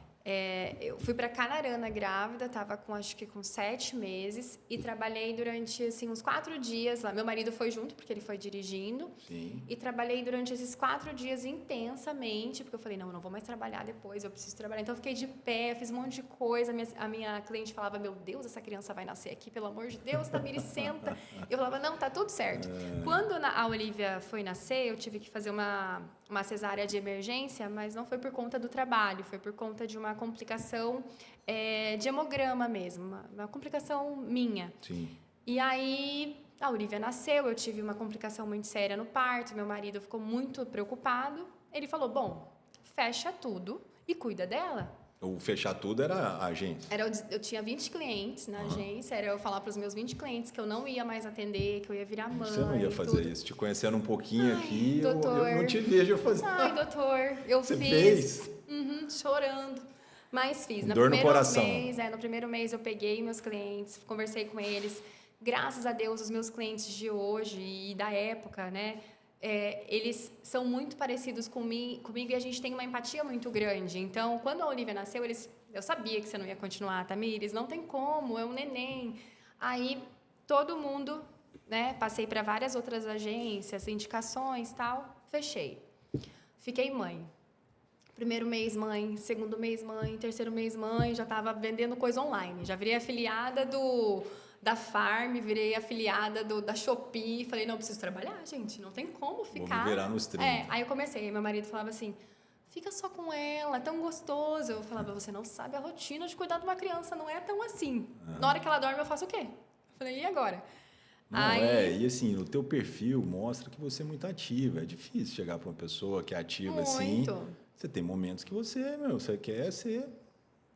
Speaker 2: Eu fui para Canarana grávida, estava acho que com 7 meses e trabalhei durante assim, uns 4 dias lá. Meu marido foi junto, porque ele foi dirigindo.
Speaker 1: Sim.
Speaker 2: E trabalhei durante esses 4 dias intensamente, porque eu falei, não, eu não vou mais trabalhar depois, eu preciso trabalhar. Então, eu fiquei de pé, fiz um monte de coisa. A minha cliente falava, meu Deus, essa criança vai nascer aqui, pelo amor de Deus, Tamires, senta. Eu falava, não, tá tudo certo. Quando a Olivia foi nascer, eu tive que fazer uma cesárea de emergência, mas não foi por conta do trabalho, foi por conta de uma complicação de hemograma mesmo, uma complicação minha.
Speaker 1: Sim.
Speaker 2: E aí a Olivia nasceu, eu tive uma complicação muito séria no parto, meu marido ficou muito preocupado. Ele falou, bom, fecha tudo e cuida dela.
Speaker 1: O fechar tudo era a agência?
Speaker 2: Eu tinha 20 clientes na agência, era eu falar para os meus 20 clientes que eu não ia mais atender, que eu ia virar mãe.
Speaker 1: Você não ia fazer isso. Te conhecendo um pouquinho aqui,
Speaker 2: doutor,
Speaker 1: eu não te vejo fazer.
Speaker 2: Ai, doutor, eu
Speaker 1: Você
Speaker 2: fiz.
Speaker 1: fez?
Speaker 2: Chorando. Mas fiz.
Speaker 1: Dor no coração.
Speaker 2: No primeiro mês eu peguei meus clientes, conversei com eles. Graças a Deus, os meus clientes de hoje e da época, né? Eles são muito parecidos comigo e a gente tem uma empatia muito grande. Então, quando a Olivia nasceu, eu sabia que você não ia continuar, Tamires, não tem como, é um neném. Aí, todo mundo, né? Passei para várias outras agências, indicações, tal, fechei. Fiquei mãe. Primeiro mês mãe, segundo mês mãe, terceiro mês mãe, já estava vendendo coisa online. Já virei afiliada da Farm, virei afiliada da Shopee. Falei, não, preciso trabalhar, gente, não tem como ficar.
Speaker 1: Vou me virar nos 30.
Speaker 2: Aí eu comecei, meu marido falava assim, fica só com ela, é tão gostoso. Eu falava, você não sabe a rotina de cuidar de uma criança, não é tão assim. Na hora que ela dorme, eu faço o quê? Eu falei, e agora?
Speaker 1: Não, e assim, o teu perfil mostra que você é muito ativa. É difícil chegar para uma pessoa que é ativa assim. Você tem momentos que você quer ser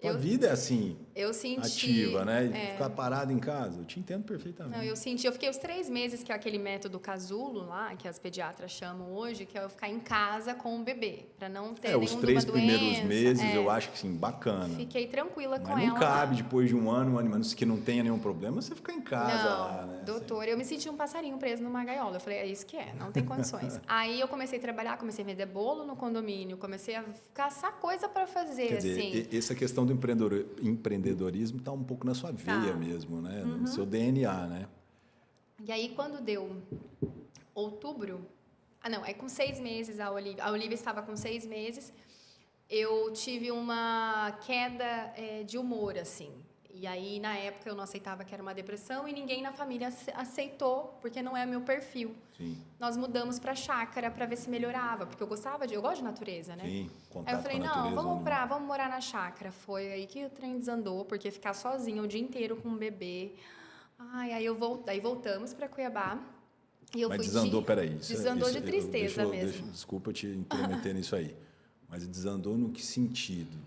Speaker 1: A vida é assim,
Speaker 2: Eu senti...
Speaker 1: ativa, né? E ficar parado em casa. Eu te entendo perfeitamente.
Speaker 2: Não, eu fiquei os 3 meses, que é aquele método casulo lá, que as pediatras chamam hoje, que é eu ficar em casa com o bebê, para não ter
Speaker 1: Os
Speaker 2: nenhuma
Speaker 1: 3
Speaker 2: doença.
Speaker 1: primeiros meses, eu acho que sim, bacana.
Speaker 2: Fiquei tranquila com
Speaker 1: Mas
Speaker 2: ela.
Speaker 1: não cabe,
Speaker 2: lá.
Speaker 1: depois de um ano e menos que não tenha nenhum problema, você ficar em casa
Speaker 2: Não,
Speaker 1: lá, né?
Speaker 2: doutor, eu me senti um passarinho preso numa gaiola. Eu falei, é isso que é, não tem condições. Aí eu comecei a trabalhar, comecei a vender bolo no condomínio, comecei a caçar coisa para fazer,
Speaker 1: Quer dizer,
Speaker 2: assim.
Speaker 1: essa questão do empreendedorismo está um pouco na sua veia mesmo, né? No seu DNA, né?
Speaker 2: E aí, quando deu outubro... aí com 6 meses, a Olivia estava com 6 meses, eu tive uma queda de humor, assim. E aí, na época, eu não aceitava que era uma depressão e ninguém na família aceitou, porque não é meu perfil.
Speaker 1: Sim.
Speaker 2: Nós mudamos para chácara para ver se melhorava, porque eu gosto de natureza, né?
Speaker 1: Sim, contato
Speaker 2: Aí eu falei,
Speaker 1: com a natureza.
Speaker 2: não, vamos morar na chácara. Foi aí que o trem desandou, porque ficar sozinha o dia inteiro com um bebê. Aí voltamos para Cuiabá. E eu
Speaker 1: Mas
Speaker 2: fui
Speaker 1: desandou, peraí.
Speaker 2: Desandou de tristeza mesmo.
Speaker 1: Desculpa eu te intrometer nisso aí. Mas desandou no que sentido?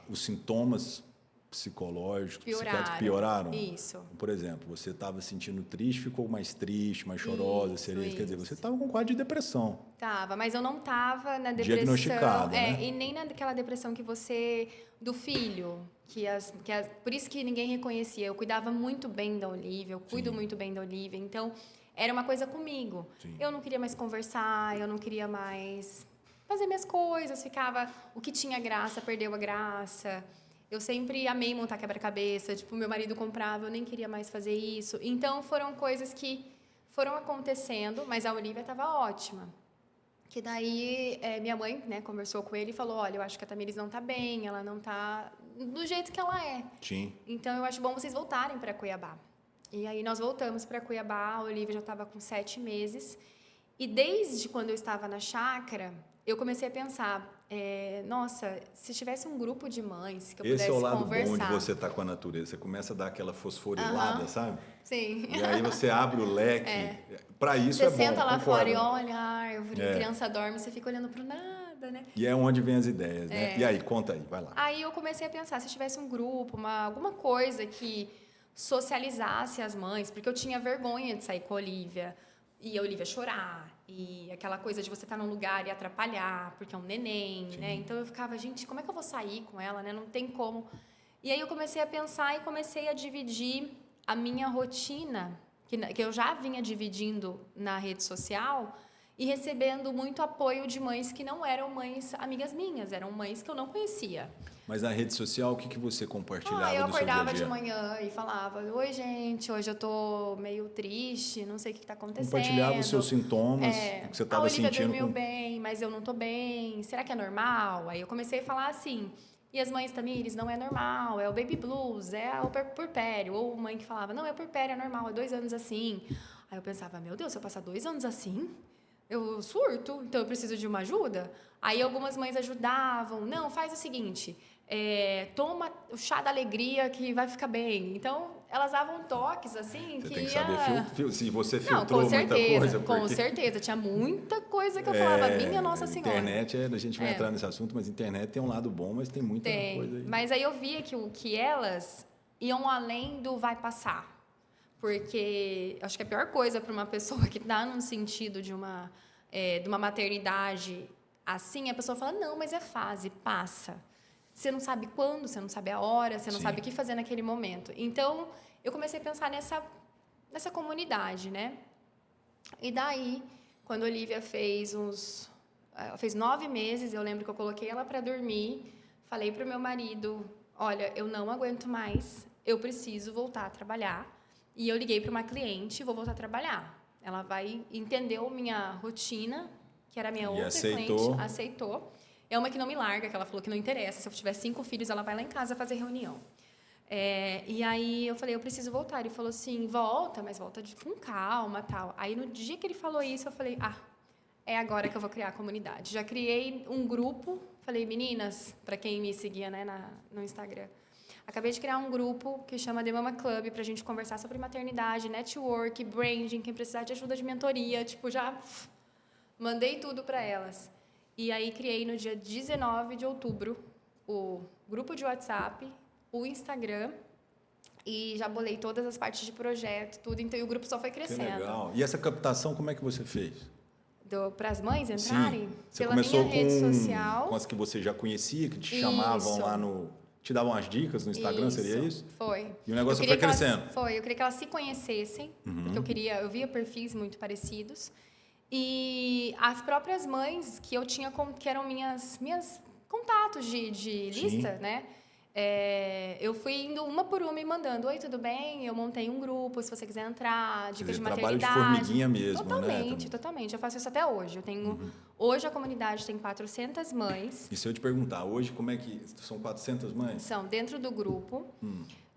Speaker 1: Os sintomas psicológicos, psiquiátricos pioraram?
Speaker 2: Isso.
Speaker 1: Por exemplo, você estava sentindo triste, ficou mais triste, mais chorosa, serena. Quer dizer, você estava com quadro de depressão.
Speaker 2: Tava, mas eu não estava na depressão.
Speaker 1: Diagnosticada, né?
Speaker 2: E nem naquela depressão que você... Do filho. Por isso que ninguém reconhecia. Eu cuidava muito bem da Olivia, eu cuido muito bem da Olivia. Então, era uma coisa comigo.
Speaker 1: Sim.
Speaker 2: Eu não queria mais conversar, eu não queria mais fazer minhas coisas. Ficava... O que tinha graça, perdeu a graça. Eu sempre amei montar quebra-cabeça. Tipo, meu marido comprava, eu nem queria mais fazer isso. Então, foram coisas que foram acontecendo, mas a Olivia estava ótima. Que daí, minha mãe, né, conversou com ele e falou, olha, eu acho que a Tamires não está bem, ela não está do jeito que ela é.
Speaker 1: Sim.
Speaker 2: Então, eu acho bom vocês voltarem para Cuiabá. E aí, nós voltamos para Cuiabá, a Olivia já estava com 7 meses. E desde quando eu estava na chácara, eu comecei a pensar, nossa, se tivesse um grupo de mães que eu pudesse conversar... Esse é o lado bom
Speaker 1: de você estar com a natureza. Você começa a dar aquela fosforilada, sabe?
Speaker 2: Sim.
Speaker 1: E aí você abre o leque. Para isso
Speaker 2: você
Speaker 1: é bom.
Speaker 2: Você senta lá
Speaker 1: concordo.
Speaker 2: fora e olha a árvore, a criança dorme, você fica olhando para o nada, né?
Speaker 1: E é onde vem as ideias, né? E aí, conta aí, vai lá.
Speaker 2: Aí eu comecei a pensar, se tivesse um grupo, alguma coisa que socializasse as mães, porque eu tinha vergonha de sair com a Olivia, e a Olivia chorar, e aquela coisa de você estar num lugar e atrapalhar, porque é um neném, né? Então eu ficava, gente, como é que eu vou sair com ela, né? Não tem como. E aí eu comecei a pensar e comecei a dividir a minha rotina, que eu já vinha dividindo na rede social, e recebendo muito apoio de mães que não eram mães amigas minhas, eram mães que eu não conhecia.
Speaker 1: Mas na rede social, o que você compartilhava do seu dia a dia?
Speaker 2: Eu acordava de manhã e falava, oi, gente, hoje eu tô meio triste, não sei o que está acontecendo.
Speaker 1: Compartilhava os seus sintomas, o que você estava sentindo.
Speaker 2: A Olivia dormiu bem, mas eu não tô bem, será que é normal? Aí eu comecei a falar assim, e as mães, Tamires, não é normal, é o baby blues, é o puerpério. Ou mãe que falava, não, é puerpério, é normal, é 2 anos assim. Aí eu pensava, meu Deus, se eu passar 2 anos assim... Eu surto, então eu preciso de uma ajuda. Aí algumas mães ajudavam. Não, faz o seguinte, toma o chá da alegria que vai ficar bem. Então, elas davam toques, assim,
Speaker 1: você tem que saber se você filtrou
Speaker 2: com certeza,
Speaker 1: muita coisa.
Speaker 2: Porque... Com certeza, tinha muita coisa que eu falava, minha Nossa Senhora.
Speaker 1: Internet, a gente vai entrar nesse assunto, mas a internet tem um lado bom, mas tem muita coisa aí.
Speaker 2: Mas aí eu via que elas iam além do vai passar. Porque acho que a pior coisa para uma pessoa que está num sentido de uma maternidade assim, a pessoa fala, não, mas é fase, passa. Você não sabe quando, você não sabe a hora, você não sabe o que fazer naquele momento. Então, eu comecei a pensar nessa comunidade, né? E daí, quando a Olivia fez 9 meses, eu lembro que eu coloquei ela para dormir, falei para o meu marido, olha, eu não aguento mais, eu preciso voltar a trabalhar. E eu liguei para uma cliente, vou voltar a trabalhar. Ela vai entender a minha rotina, que era a minha outra cliente. Aceitou. É uma que não me larga, que ela falou que não interessa. Se eu tiver 5 filhos, ela vai lá em casa fazer reunião. E aí eu falei, eu preciso voltar. Ele falou assim, volta, mas volta com calma, tal. Aí no dia que ele falou isso, eu falei, é agora que eu vou criar a comunidade. Já criei um grupo, falei, meninas, para quem me seguia, né, no Instagram, acabei de criar um grupo que chama The Mama Club para a gente conversar sobre maternidade, network, branding, quem precisar de ajuda de mentoria, já mandei tudo para elas. E aí criei no dia 19 de outubro o grupo de WhatsApp o Instagram e já bolei todas as partes de projeto, tudo. Então, e o grupo só foi
Speaker 1: Que
Speaker 2: crescendo.
Speaker 1: legal. E essa captação, como é que você fez?
Speaker 2: Para as mães entrarem?
Speaker 1: Sim. Você
Speaker 2: Pela
Speaker 1: começou
Speaker 2: minha rede social.
Speaker 1: com as que você já conhecia, que te
Speaker 2: Isso.
Speaker 1: chamavam lá no... Te davam as dicas no Instagram, seria isso?
Speaker 2: Foi.
Speaker 1: E o negócio
Speaker 2: Eu
Speaker 1: foi
Speaker 2: queria que elas-
Speaker 1: crescendo.
Speaker 2: Foi. Eu queria que elas se conhecessem, porque eu via perfis muito parecidos. E as próprias mães que eu tinha, que eram minhas contatos de lista, né? Eu fui indo uma por uma e mandando: oi, tudo bem? Eu montei um grupo, se você quiser entrar, dicas de
Speaker 1: Trabalho de
Speaker 2: maternidade.
Speaker 1: formiguinha mesmo,
Speaker 2: Totalmente,
Speaker 1: né?
Speaker 2: totalmente. Eu faço isso até hoje. Eu tenho, hoje a comunidade tem 400 mães.
Speaker 1: E se eu te perguntar, hoje como é que... São 400 mães?
Speaker 2: São dentro do grupo.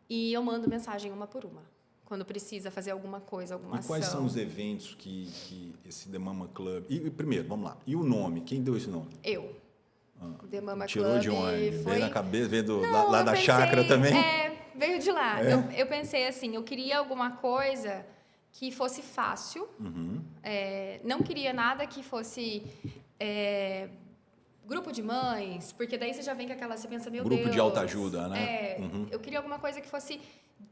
Speaker 2: E eu mando mensagem uma por uma. Quando precisa fazer alguma coisa, alguma ação.
Speaker 1: E quais são os eventos que esse The Mama Club... E primeiro, vamos lá. E o nome? Quem deu esse nome?
Speaker 2: Eu. The Mama
Speaker 1: Tirou
Speaker 2: Club
Speaker 1: de onde?
Speaker 2: foi...
Speaker 1: Veio na cabeça, veio
Speaker 2: Não,
Speaker 1: lá
Speaker 2: eu
Speaker 1: da
Speaker 2: pensei,
Speaker 1: chácara também?
Speaker 2: Veio de lá. Eu pensei assim, eu queria alguma coisa que fosse fácil. Não queria nada que fosse grupo de mães, porque daí você já vem com aquela, você pensa, meu Deus...
Speaker 1: Grupo de autoajuda, né?
Speaker 2: Eu queria alguma coisa que fosse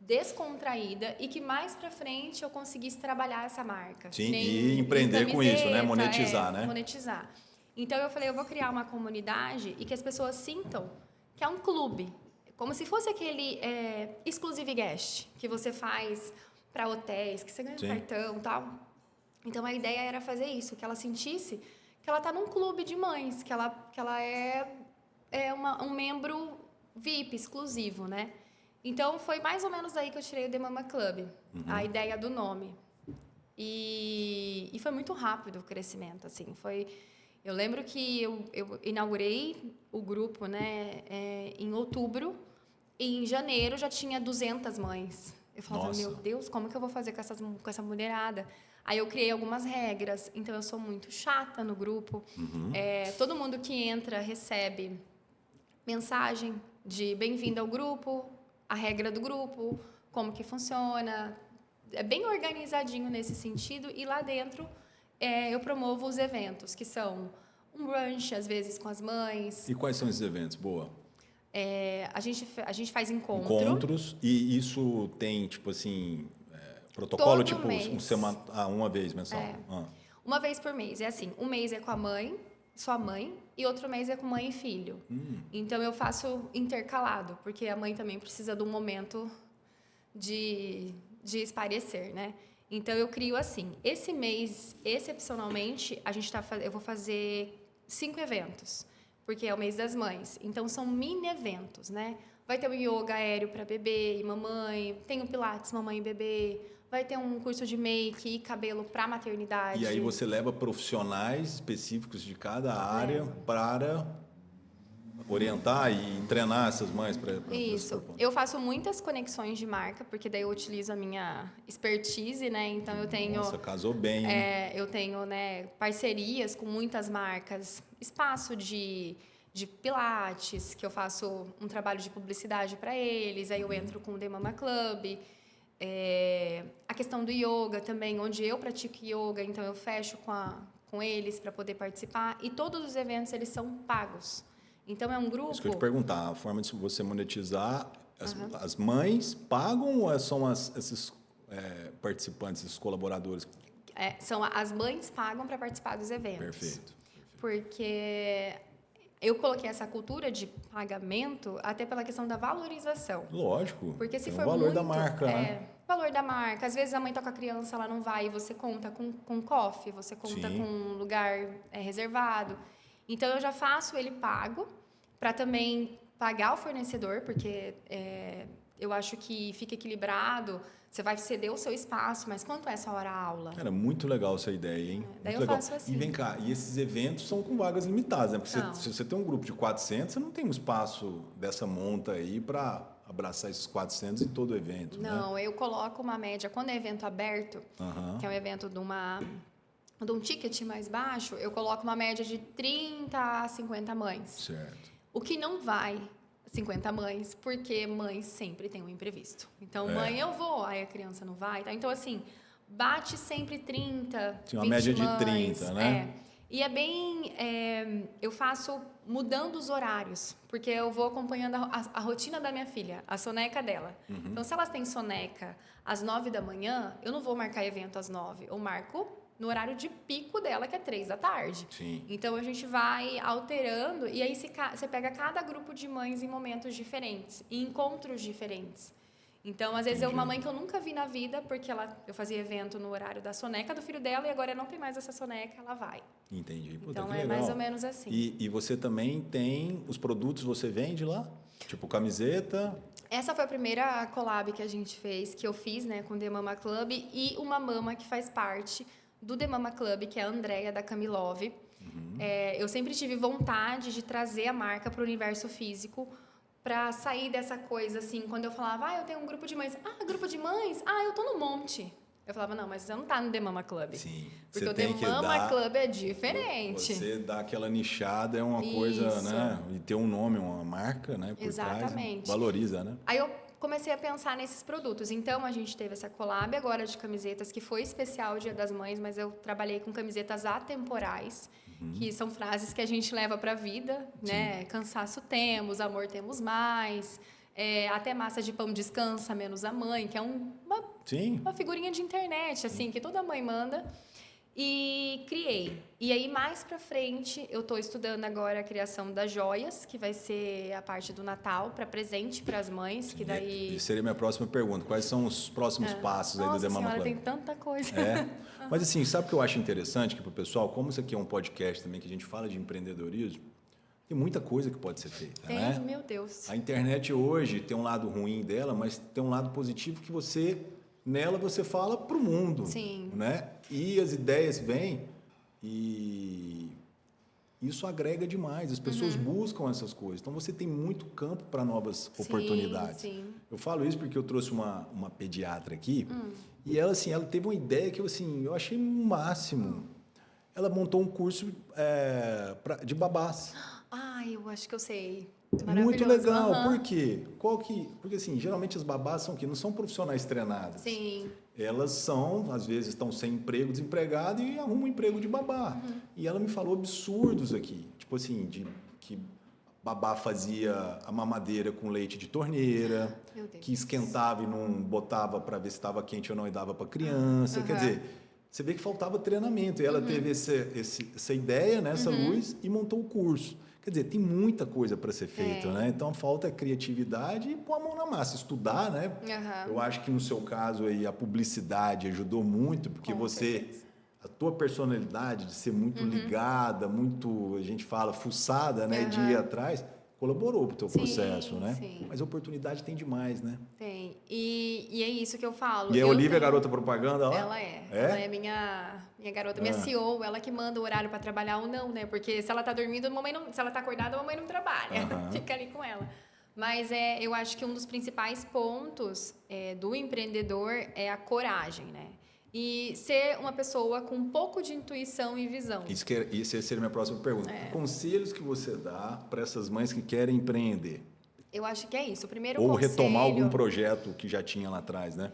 Speaker 2: descontraída e que mais pra frente eu conseguisse trabalhar essa marca.
Speaker 1: Sim,
Speaker 2: Nem
Speaker 1: e empreender com isso, né?
Speaker 2: camiseta,
Speaker 1: Monetizar, né?
Speaker 2: Monetizar. Então eu falei, eu vou criar uma comunidade e que as pessoas sintam que é um clube. Como se fosse aquele exclusive guest que você faz para hotéis, que você ganha um cartão e tal. Então a ideia era fazer isso, que ela sentisse que ela tá num clube de mães, que ela é um membro VIP exclusivo, né? Então foi mais ou menos daí que eu tirei o The Mama Club, a ideia do nome. E foi muito rápido o crescimento, assim, eu lembro que eu inaugurei o grupo, né, em outubro, e em janeiro já tinha 200 mães. Eu falava,
Speaker 1: Nossa.
Speaker 2: meu Deus, como que eu vou fazer com essa mulherada? Aí eu criei algumas regras, então eu sou muito chata no grupo. Todo mundo que entra recebe mensagem de bem-vindo ao grupo, a regra do grupo, como que funciona. É bem organizadinho nesse sentido, e lá dentro eu promovo os eventos, que são um brunch, às vezes, com as mães.
Speaker 1: E quais são esses eventos? Boa.
Speaker 2: A gente faz
Speaker 1: Encontros. E isso tem, tipo assim, protocolo,
Speaker 2: Todo
Speaker 1: tipo,
Speaker 2: mês.
Speaker 1: uma vez mensal?
Speaker 2: Uma vez por mês. É assim, um mês é com a mãe, sua mãe, e outro mês é com mãe e filho. Então, eu faço intercalado, porque a mãe também precisa de um momento de esparecer, né? Então, eu crio assim. Esse mês, excepcionalmente, eu vou fazer 5 eventos, porque é o mês das mães. Então, são mini eventos, né? Vai ter um yoga aéreo para bebê e mamãe, tem o pilates mamãe e bebê, vai ter um curso de make e cabelo para maternidade.
Speaker 1: E aí você leva profissionais específicos de cada área para orientar e treinar essas mães para
Speaker 2: Isso. Eu faço muitas conexões de marca, porque daí eu utilizo a minha expertise, né? Então eu tenho...
Speaker 1: Nossa, casou bem, hein?
Speaker 2: eu tenho, né, parcerias com muitas marcas, espaço de pilates, que eu faço um trabalho de publicidade para eles, aí eu entro com o The Mama Club. A questão do yoga também, onde eu pratico yoga, então eu fecho com eles para poder participar. E todos os eventos, eles são pagos. Então, é um grupo...
Speaker 1: Isso que eu te perguntar, a forma de você monetizar, as mães pagam ou são esses participantes, esses colaboradores?
Speaker 2: As mães pagam para participar dos eventos.
Speaker 1: Perfeito.
Speaker 2: Porque eu coloquei essa cultura de pagamento até pela questão da valorização.
Speaker 1: Lógico.
Speaker 2: Porque se
Speaker 1: tem
Speaker 2: for
Speaker 1: o valor
Speaker 2: muito,
Speaker 1: da marca, né?
Speaker 2: Valor da marca. Às vezes a mãe tá com a criança, ela não vai, e você conta com coffee, você conta com um lugar reservado. Então, eu já faço ele pago, para também pagar o fornecedor, porque eu acho que fica equilibrado. Você vai ceder o seu espaço, mas quanto é essa hora-aula?
Speaker 1: Cara, muito legal essa ideia, hein?
Speaker 2: Daí
Speaker 1: muito
Speaker 2: eu
Speaker 1: legal.
Speaker 2: faço assim.
Speaker 1: E vem cá, e esses eventos são com vagas limitadas, né? Porque se você tem um grupo de 400, você não tem um espaço dessa monta aí para abraçar esses 400 em todo o evento,
Speaker 2: Não,
Speaker 1: né?
Speaker 2: eu coloco uma média. Quando é evento aberto, que é um evento de um ticket mais baixo, eu coloco uma média de 30 a 50 mães.
Speaker 1: Certo.
Speaker 2: O que não vai 50 mães, porque mãe sempre tem um imprevisto. Então, mãe, eu vou, aí a criança não vai. Tá? Então, assim, bate sempre 30,
Speaker 1: Tinha uma
Speaker 2: 20
Speaker 1: média de
Speaker 2: mães,
Speaker 1: 30, né?
Speaker 2: E é bem... eu faço mudando os horários, porque eu vou acompanhando a rotina da minha filha, a soneca dela. Então, se elas têm soneca às 9 da manhã, eu não vou marcar evento às 9. Eu marco no horário de pico dela, que é 3 da tarde.
Speaker 1: Sim.
Speaker 2: Então, a gente vai alterando e aí você pega cada grupo de mães em momentos diferentes, em encontros diferentes. Então, às vezes, é uma mãe que eu nunca vi na vida, porque eu fazia evento no horário da soneca do filho dela e agora não tem mais essa soneca, ela vai.
Speaker 1: Entendi. Puta,
Speaker 2: Então,
Speaker 1: que
Speaker 2: é
Speaker 1: legal.
Speaker 2: mais ou menos assim.
Speaker 1: E você também tem os produtos, você vende lá? Tipo camiseta?
Speaker 2: Essa foi a primeira collab que a gente fez, que eu fiz, né, com o The Mama Club e uma mama que faz parte do The Mama Club, que é a Andrea da Camilove. Eu sempre tive vontade de trazer a marca para o universo físico, para sair dessa coisa assim, quando eu falava, eu tenho um grupo de mães. Grupo de mães? Eu tô no monte. Eu falava, não, mas você não tá no The Mama Club.
Speaker 1: Sim.
Speaker 2: Porque
Speaker 1: você
Speaker 2: o The
Speaker 1: tem que
Speaker 2: Mama Club é diferente.
Speaker 1: Você dá aquela nichada, é uma coisa, né? E ter um nome, uma marca, né? Por
Speaker 2: Exatamente.
Speaker 1: trás, valoriza, né?
Speaker 2: Aí eu comecei a pensar nesses produtos. Então, a gente teve essa collab agora de camisetas, que foi especial o Dia das Mães, mas eu trabalhei com camisetas atemporais, que são frases que a gente leva para a vida, né? Cansaço temos, amor temos mais, até massa de pão descansa, menos a mãe, que é uma figurinha de internet, assim, que toda mãe manda. E criei. E aí, mais pra frente, eu tô estudando agora a criação das joias, que vai ser a parte do Natal, para presente para as mães, que daí...
Speaker 1: E seria a minha próxima pergunta. Quais são os próximos passos aí do The Mama Club?
Speaker 2: Nossa senhora, tem tanta coisa.
Speaker 1: Mas assim, sabe o que eu acho interessante que pro pessoal, como isso aqui é um podcast também, que a gente fala de empreendedorismo, tem muita coisa que pode ser feita, né?
Speaker 2: Meu Deus.
Speaker 1: A internet hoje tem um lado ruim dela, mas tem um lado positivo que nela você fala pro mundo.
Speaker 2: Sim.
Speaker 1: Né? E as ideias vêm e isso agrega demais. As pessoas buscam essas coisas. Então, você tem muito campo para novas oportunidades.
Speaker 2: Sim.
Speaker 1: Eu falo isso porque eu trouxe uma pediatra aqui e ela teve uma ideia que eu achei o máximo. Ela montou um curso de babás.
Speaker 2: Eu acho que eu sei.
Speaker 1: Muito legal. Por quê? Porque, assim, geralmente as babás não são profissionais treinadas.
Speaker 2: Sim.
Speaker 1: Elas às vezes, estão sem emprego, desempregadas e arrumam um emprego de babá. E ela me falou absurdos aqui. Tipo assim, que babá fazia a mamadeira com leite de torneira, que esquentava e não botava para ver se estava quente ou não e dava para criança. Quer dizer, você vê que faltava treinamento. E ela teve essa ideia, né, essa luz, e montou o curso. Quer dizer, tem muita coisa para ser feita, né? Então, falta criatividade e pôr a mão na massa, estudar, né? Eu acho que no seu caso aí a publicidade ajudou muito, porque a tua personalidade de ser muito ligada, muito, a gente fala, fuçada, né? De ir atrás, colaborou para o teu processo, né?
Speaker 2: Sim.
Speaker 1: Mas a oportunidade tem demais, né?
Speaker 2: Tem. E é isso que eu falo.
Speaker 1: E a Olivia, a garota propaganda lá?
Speaker 2: Ela é. Ela é minha garota, minha CEO, ela que manda o horário para trabalhar ou não, né? Porque se ela tá dormindo, se ela tá acordada, a mamãe não trabalha. Fica ali com ela. Mas eu acho que um dos principais pontos do empreendedor é a coragem, né? E ser uma pessoa com um pouco de intuição e visão.
Speaker 1: Isso seria a minha próxima pergunta. Conselhos que você dá para essas mães que querem empreender?
Speaker 2: Eu acho que é isso. O primeiro
Speaker 1: Ou
Speaker 2: conselho...
Speaker 1: retomar algum projeto que já tinha lá atrás, né?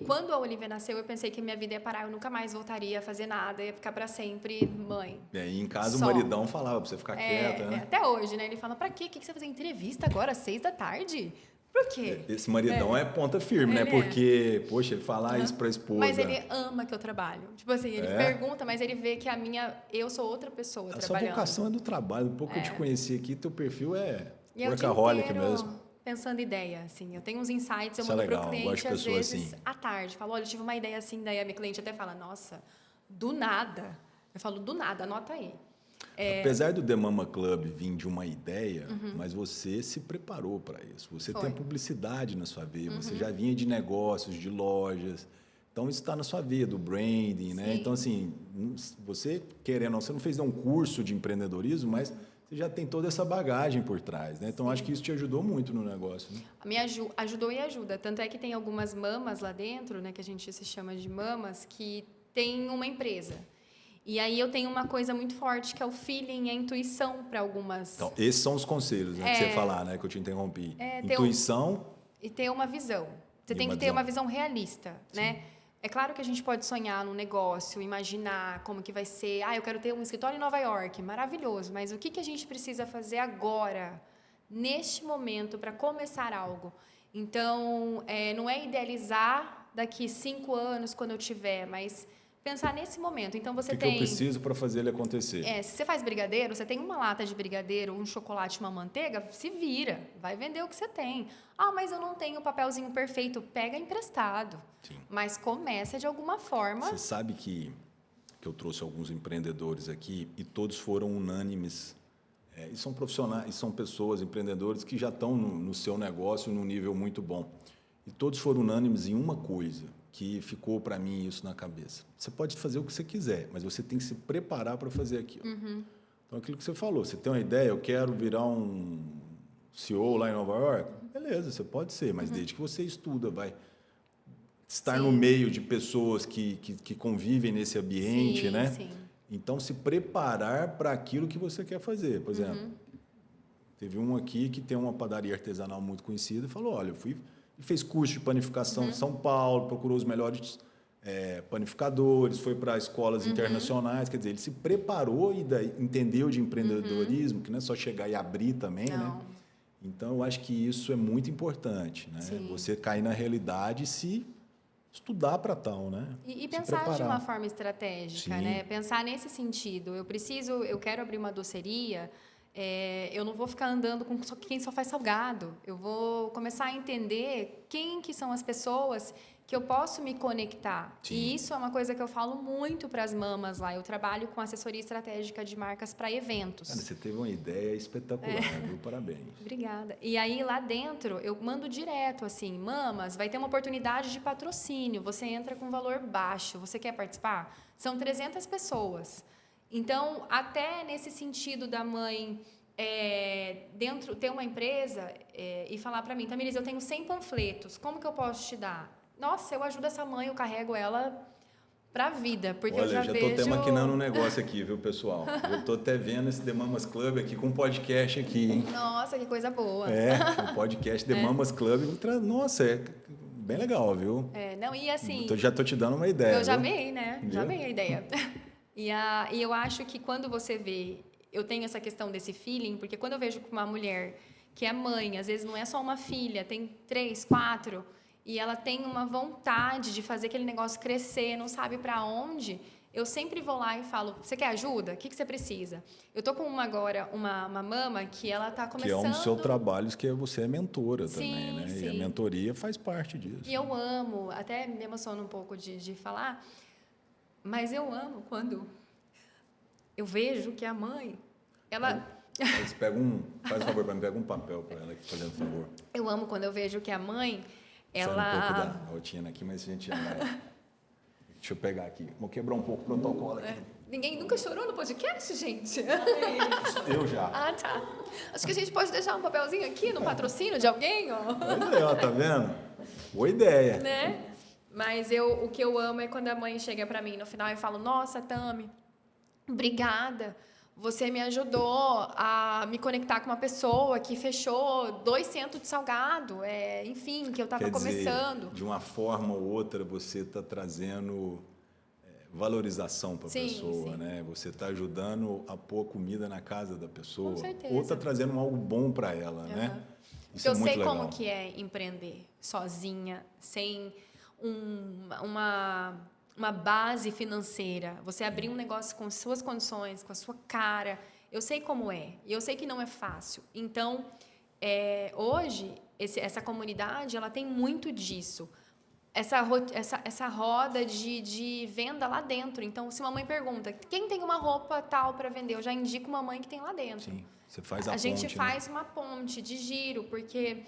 Speaker 2: Quando a Olivia nasceu, eu pensei que minha vida ia parar, eu nunca mais voltaria a fazer nada, ia ficar para sempre mãe.
Speaker 1: E em casa o maridão falava para você ficar quieta, né?
Speaker 2: Até hoje, né? Ele fala, pra quê? O que você vai fazer entrevista agora, às 6 da tarde? Por quê?
Speaker 1: Esse maridão é ponta firme, né? Porque, poxa, ele falar isso pra esposa...
Speaker 2: Mas ele ama que eu trabalho. Tipo assim, ele pergunta, mas ele vê que eu sou outra pessoa trabalhando.
Speaker 1: A sua vocação é do trabalho. Um pouco que eu te conheci aqui, teu perfil é
Speaker 2: workaholic
Speaker 1: mesmo.
Speaker 2: Pensando ideia, assim. Eu tenho uns insights, eu
Speaker 1: isso
Speaker 2: mando
Speaker 1: é legal,
Speaker 2: pro cliente, às vezes,
Speaker 1: assim.
Speaker 2: à tarde. Falo, olha, eu tive uma ideia assim, daí a minha cliente até fala, nossa, do nada. Eu falo, do nada, anota aí.
Speaker 1: Apesar do The Mama Club vir de uma ideia, mas você se preparou para isso. Você tem a publicidade na sua vida, você já vinha de negócios, de lojas. Então, isso está na sua vida, o branding, né? Então, assim, você querendo, você não fez um curso de empreendedorismo, mas você já tem toda essa bagagem por trás, né? Então, acho que isso te ajudou muito no negócio, né?
Speaker 2: Me ajudou e ajuda. Tanto é que tem algumas mamas lá dentro, né? Que a gente se chama de mamas, que tem uma empresa. E aí eu tenho uma coisa muito forte, que é o feeling, a intuição para algumas...
Speaker 1: Então, esses são os conselhos, né? Que você falar, né? Que eu te interrompi. Intuição...
Speaker 2: E ter uma visão. Você tem que ter uma visão realista, né? É claro que a gente pode sonhar num negócio, imaginar como que vai ser. Eu quero ter um escritório em Nova York, maravilhoso. Mas o que a gente precisa fazer agora, neste momento, para começar algo? Então, não é idealizar daqui 5 anos, quando eu tiver, mas pensar nesse momento. Então, você
Speaker 1: O que eu preciso para fazer ele acontecer?
Speaker 2: Se você faz brigadeiro, você tem uma lata de brigadeiro, um chocolate, uma manteiga, se vira, vai vender o que você tem. Mas eu não tenho o papelzinho perfeito, pega emprestado.
Speaker 1: Sim.
Speaker 2: Mas começa de alguma forma.
Speaker 1: Você sabe que eu trouxe alguns empreendedores aqui e todos foram unânimes. E são profissionais, e são pessoas, empreendedores que já estão no seu negócio num nível muito bom. E todos foram unânimes em uma coisa, que ficou para mim isso na cabeça. Você pode fazer o que você quiser, mas você tem que se preparar para fazer aquilo. Então, aquilo que você falou, você tem uma ideia, eu quero virar um CEO lá em Nova York, beleza, você pode ser, mas desde que você estuda, vai estar no meio de pessoas que convivem nesse ambiente, né?
Speaker 2: Sim.
Speaker 1: Então, se preparar para aquilo que você quer fazer. Por exemplo, teve um aqui que tem uma padaria artesanal muito conhecida e falou, olha, eu fui e fez curso de panificação em São Paulo, procurou os melhores panificadores, foi para escolas internacionais, quer dizer, ele se preparou e daí entendeu de empreendedorismo, que não é só chegar e abrir também, né? Então, eu acho que isso é muito importante, né?
Speaker 2: Sim.
Speaker 1: Você cair na realidade e se estudar para tal, né?
Speaker 2: E pensar de uma forma estratégica,
Speaker 1: Sim.
Speaker 2: né? Pensar nesse sentido. Eu quero abrir uma doceria, eu não vou ficar andando com quem só faz salgado. Eu vou começar a entender quem que são as pessoas que eu posso me conectar.
Speaker 1: Sim.
Speaker 2: E isso é uma coisa que eu falo muito para as mamas lá. Eu trabalho com assessoria estratégica de marcas para eventos.
Speaker 1: Cara, você teve uma ideia espetacular, viu? Parabéns.
Speaker 2: Obrigada. E aí, lá dentro, eu mando direto, assim, mamas, vai ter uma oportunidade de patrocínio, você entra com valor baixo, você quer participar? São 300 pessoas. Então, até nesse sentido da mãe ter uma empresa e falar para mim, Tamiris, eu tenho 100 panfletos, como que eu posso te dar? Nossa, eu ajudo essa mãe, eu carrego ela para a vida, porque eu já
Speaker 1: tô
Speaker 2: vejo...
Speaker 1: até maquinando um negócio aqui, viu, pessoal? Eu tô até vendo esse The Mamas Club aqui com um podcast aqui, hein?
Speaker 2: Nossa, que coisa boa.
Speaker 1: O podcast The Mamas Club. Nossa, é bem legal, viu?
Speaker 2: Não, e assim...
Speaker 1: Já tô te dando uma ideia.
Speaker 2: Eu já
Speaker 1: viu?
Speaker 2: amei, né? Já amei a ideia. E eu acho que quando você vê... Eu tenho essa questão desse feeling, porque quando eu vejo uma mulher que é mãe, às vezes não é só uma filha, tem 3, 4... e ela tem uma vontade de fazer aquele negócio crescer, não sabe para onde, eu sempre vou lá e falo, você quer ajuda? O que você precisa? Eu tô com agora uma mama que ela tá começando...
Speaker 1: Que é um dos seus trabalhos, que você é mentora também, né?
Speaker 2: Sim.
Speaker 1: E a mentoria faz parte disso.
Speaker 2: E eu amo, até me emociono um pouco de falar, mas eu amo quando eu vejo que a mãe, ela...
Speaker 1: Faz um favor para mim, pega um papel para ela aqui, fazendo favor.
Speaker 2: Eu amo quando eu vejo que a mãe...
Speaker 1: Sai um pouco da rotina aqui, mas a gente já vai... Deixa eu pegar aqui. Vou quebrar um pouco o protocolo aqui.
Speaker 2: Ninguém nunca chorou no podcast, gente?
Speaker 1: Eu já.
Speaker 2: Tá. Acho que a gente pode deixar um papelzinho aqui no patrocínio de alguém, ó.
Speaker 1: Pois é, ó, tá vendo? Boa ideia.
Speaker 2: Né? Mas o que eu amo é quando a mãe chega pra mim no final e fala, nossa, Tami, obrigada. Você me ajudou a me conectar com uma pessoa que fechou 2 centos de salgado, enfim, que eu estava começando.
Speaker 1: De uma forma ou outra, você está trazendo valorização para a pessoa,
Speaker 2: sim.
Speaker 1: né? Você está ajudando a pôr comida na casa da pessoa.
Speaker 2: Com certeza.
Speaker 1: Ou está trazendo algo bom para ela, né? Isso
Speaker 2: eu
Speaker 1: é muito
Speaker 2: sei
Speaker 1: legal.
Speaker 2: como que é empreender sozinha, sem uma base financeira, você abrir um negócio com suas condições, com a sua cara, eu sei como é, e eu sei que não é fácil. Então, hoje, essa comunidade, ela tem muito disso, essa roda de venda lá dentro. Então, se uma mãe pergunta, quem tem uma roupa tal para vender, eu já indico uma mãe que tem lá dentro.
Speaker 1: Sim, você faz a ponte,
Speaker 2: gente
Speaker 1: né?
Speaker 2: faz uma ponte de giro, porque...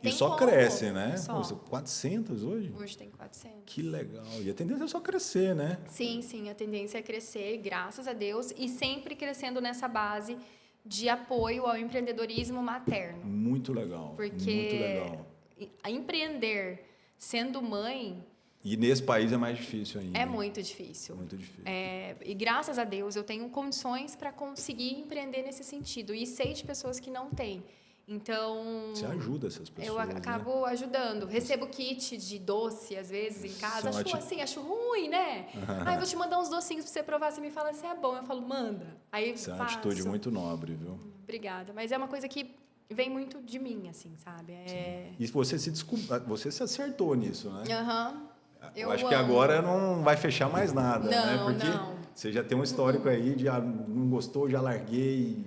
Speaker 1: e só
Speaker 2: como.
Speaker 1: cresce, né?
Speaker 2: Só.
Speaker 1: 400 hoje?
Speaker 2: Hoje tem 400.
Speaker 1: Que legal. E a tendência é só crescer, né?
Speaker 2: Sim, a tendência é crescer, graças a Deus, e sempre crescendo nessa base de apoio ao empreendedorismo materno.
Speaker 1: Muito legal.
Speaker 2: Porque
Speaker 1: muito legal.
Speaker 2: Empreender sendo mãe...
Speaker 1: E nesse país é mais difícil ainda.
Speaker 2: É muito difícil.
Speaker 1: Muito difícil.
Speaker 2: E graças a Deus eu tenho condições para conseguir empreender nesse sentido. E sei de pessoas que não têm. Então,
Speaker 1: Você ajuda essas pessoas,
Speaker 2: eu acabo ajudando. Recebo kit de doce, às vezes, em casa. Acho ruim, né? Aí vou te mandar uns docinhos pra você provar. Você me fala se é bom. Eu falo, manda. Aí
Speaker 1: Isso é uma
Speaker 2: faço.
Speaker 1: atitude muito nobre, viu?
Speaker 2: Obrigada. Mas é uma coisa que vem muito de mim, assim, sabe?
Speaker 1: E você se acertou nisso, né?
Speaker 2: Eu
Speaker 1: acho que
Speaker 2: amo.
Speaker 1: agora não vai fechar mais nada, né?
Speaker 2: Não,
Speaker 1: Porque
Speaker 2: não.
Speaker 1: você já tem um histórico aí de não gostou, já larguei,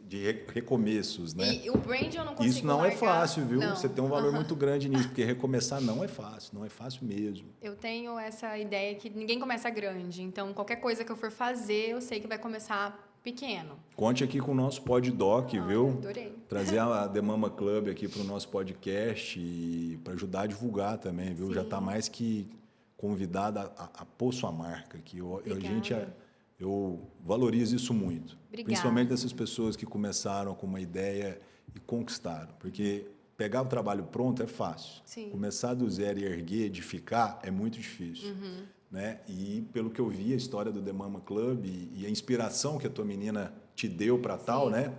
Speaker 1: de recomeços, né?
Speaker 2: E o brand eu não consigo
Speaker 1: Isso não é
Speaker 2: largar.
Speaker 1: fácil, viu?
Speaker 2: Não.
Speaker 1: Você tem um valor muito grande nisso, porque recomeçar não é fácil mesmo.
Speaker 2: Eu tenho essa ideia que ninguém começa grande. Então, qualquer coisa que eu for fazer, eu sei que vai começar pequeno.
Speaker 1: Conte aqui com o nosso PodDoc, viu?
Speaker 2: Adorei.
Speaker 1: Trazer a The Mama Club aqui para o nosso podcast e para ajudar a divulgar também, viu?
Speaker 2: Sim.
Speaker 1: Já está mais que convidada a pôr sua marca aqui. Eu valorizo isso muito.
Speaker 2: Obrigada.
Speaker 1: Principalmente dessas pessoas que começaram com uma ideia e conquistaram. Porque pegar o trabalho pronto é fácil.
Speaker 2: Sim.
Speaker 1: Começar do zero e erguer, edificar, é muito difícil. Né? E pelo que eu vi, a história do The Mama Club e a inspiração que a tua menina te deu para tal, né?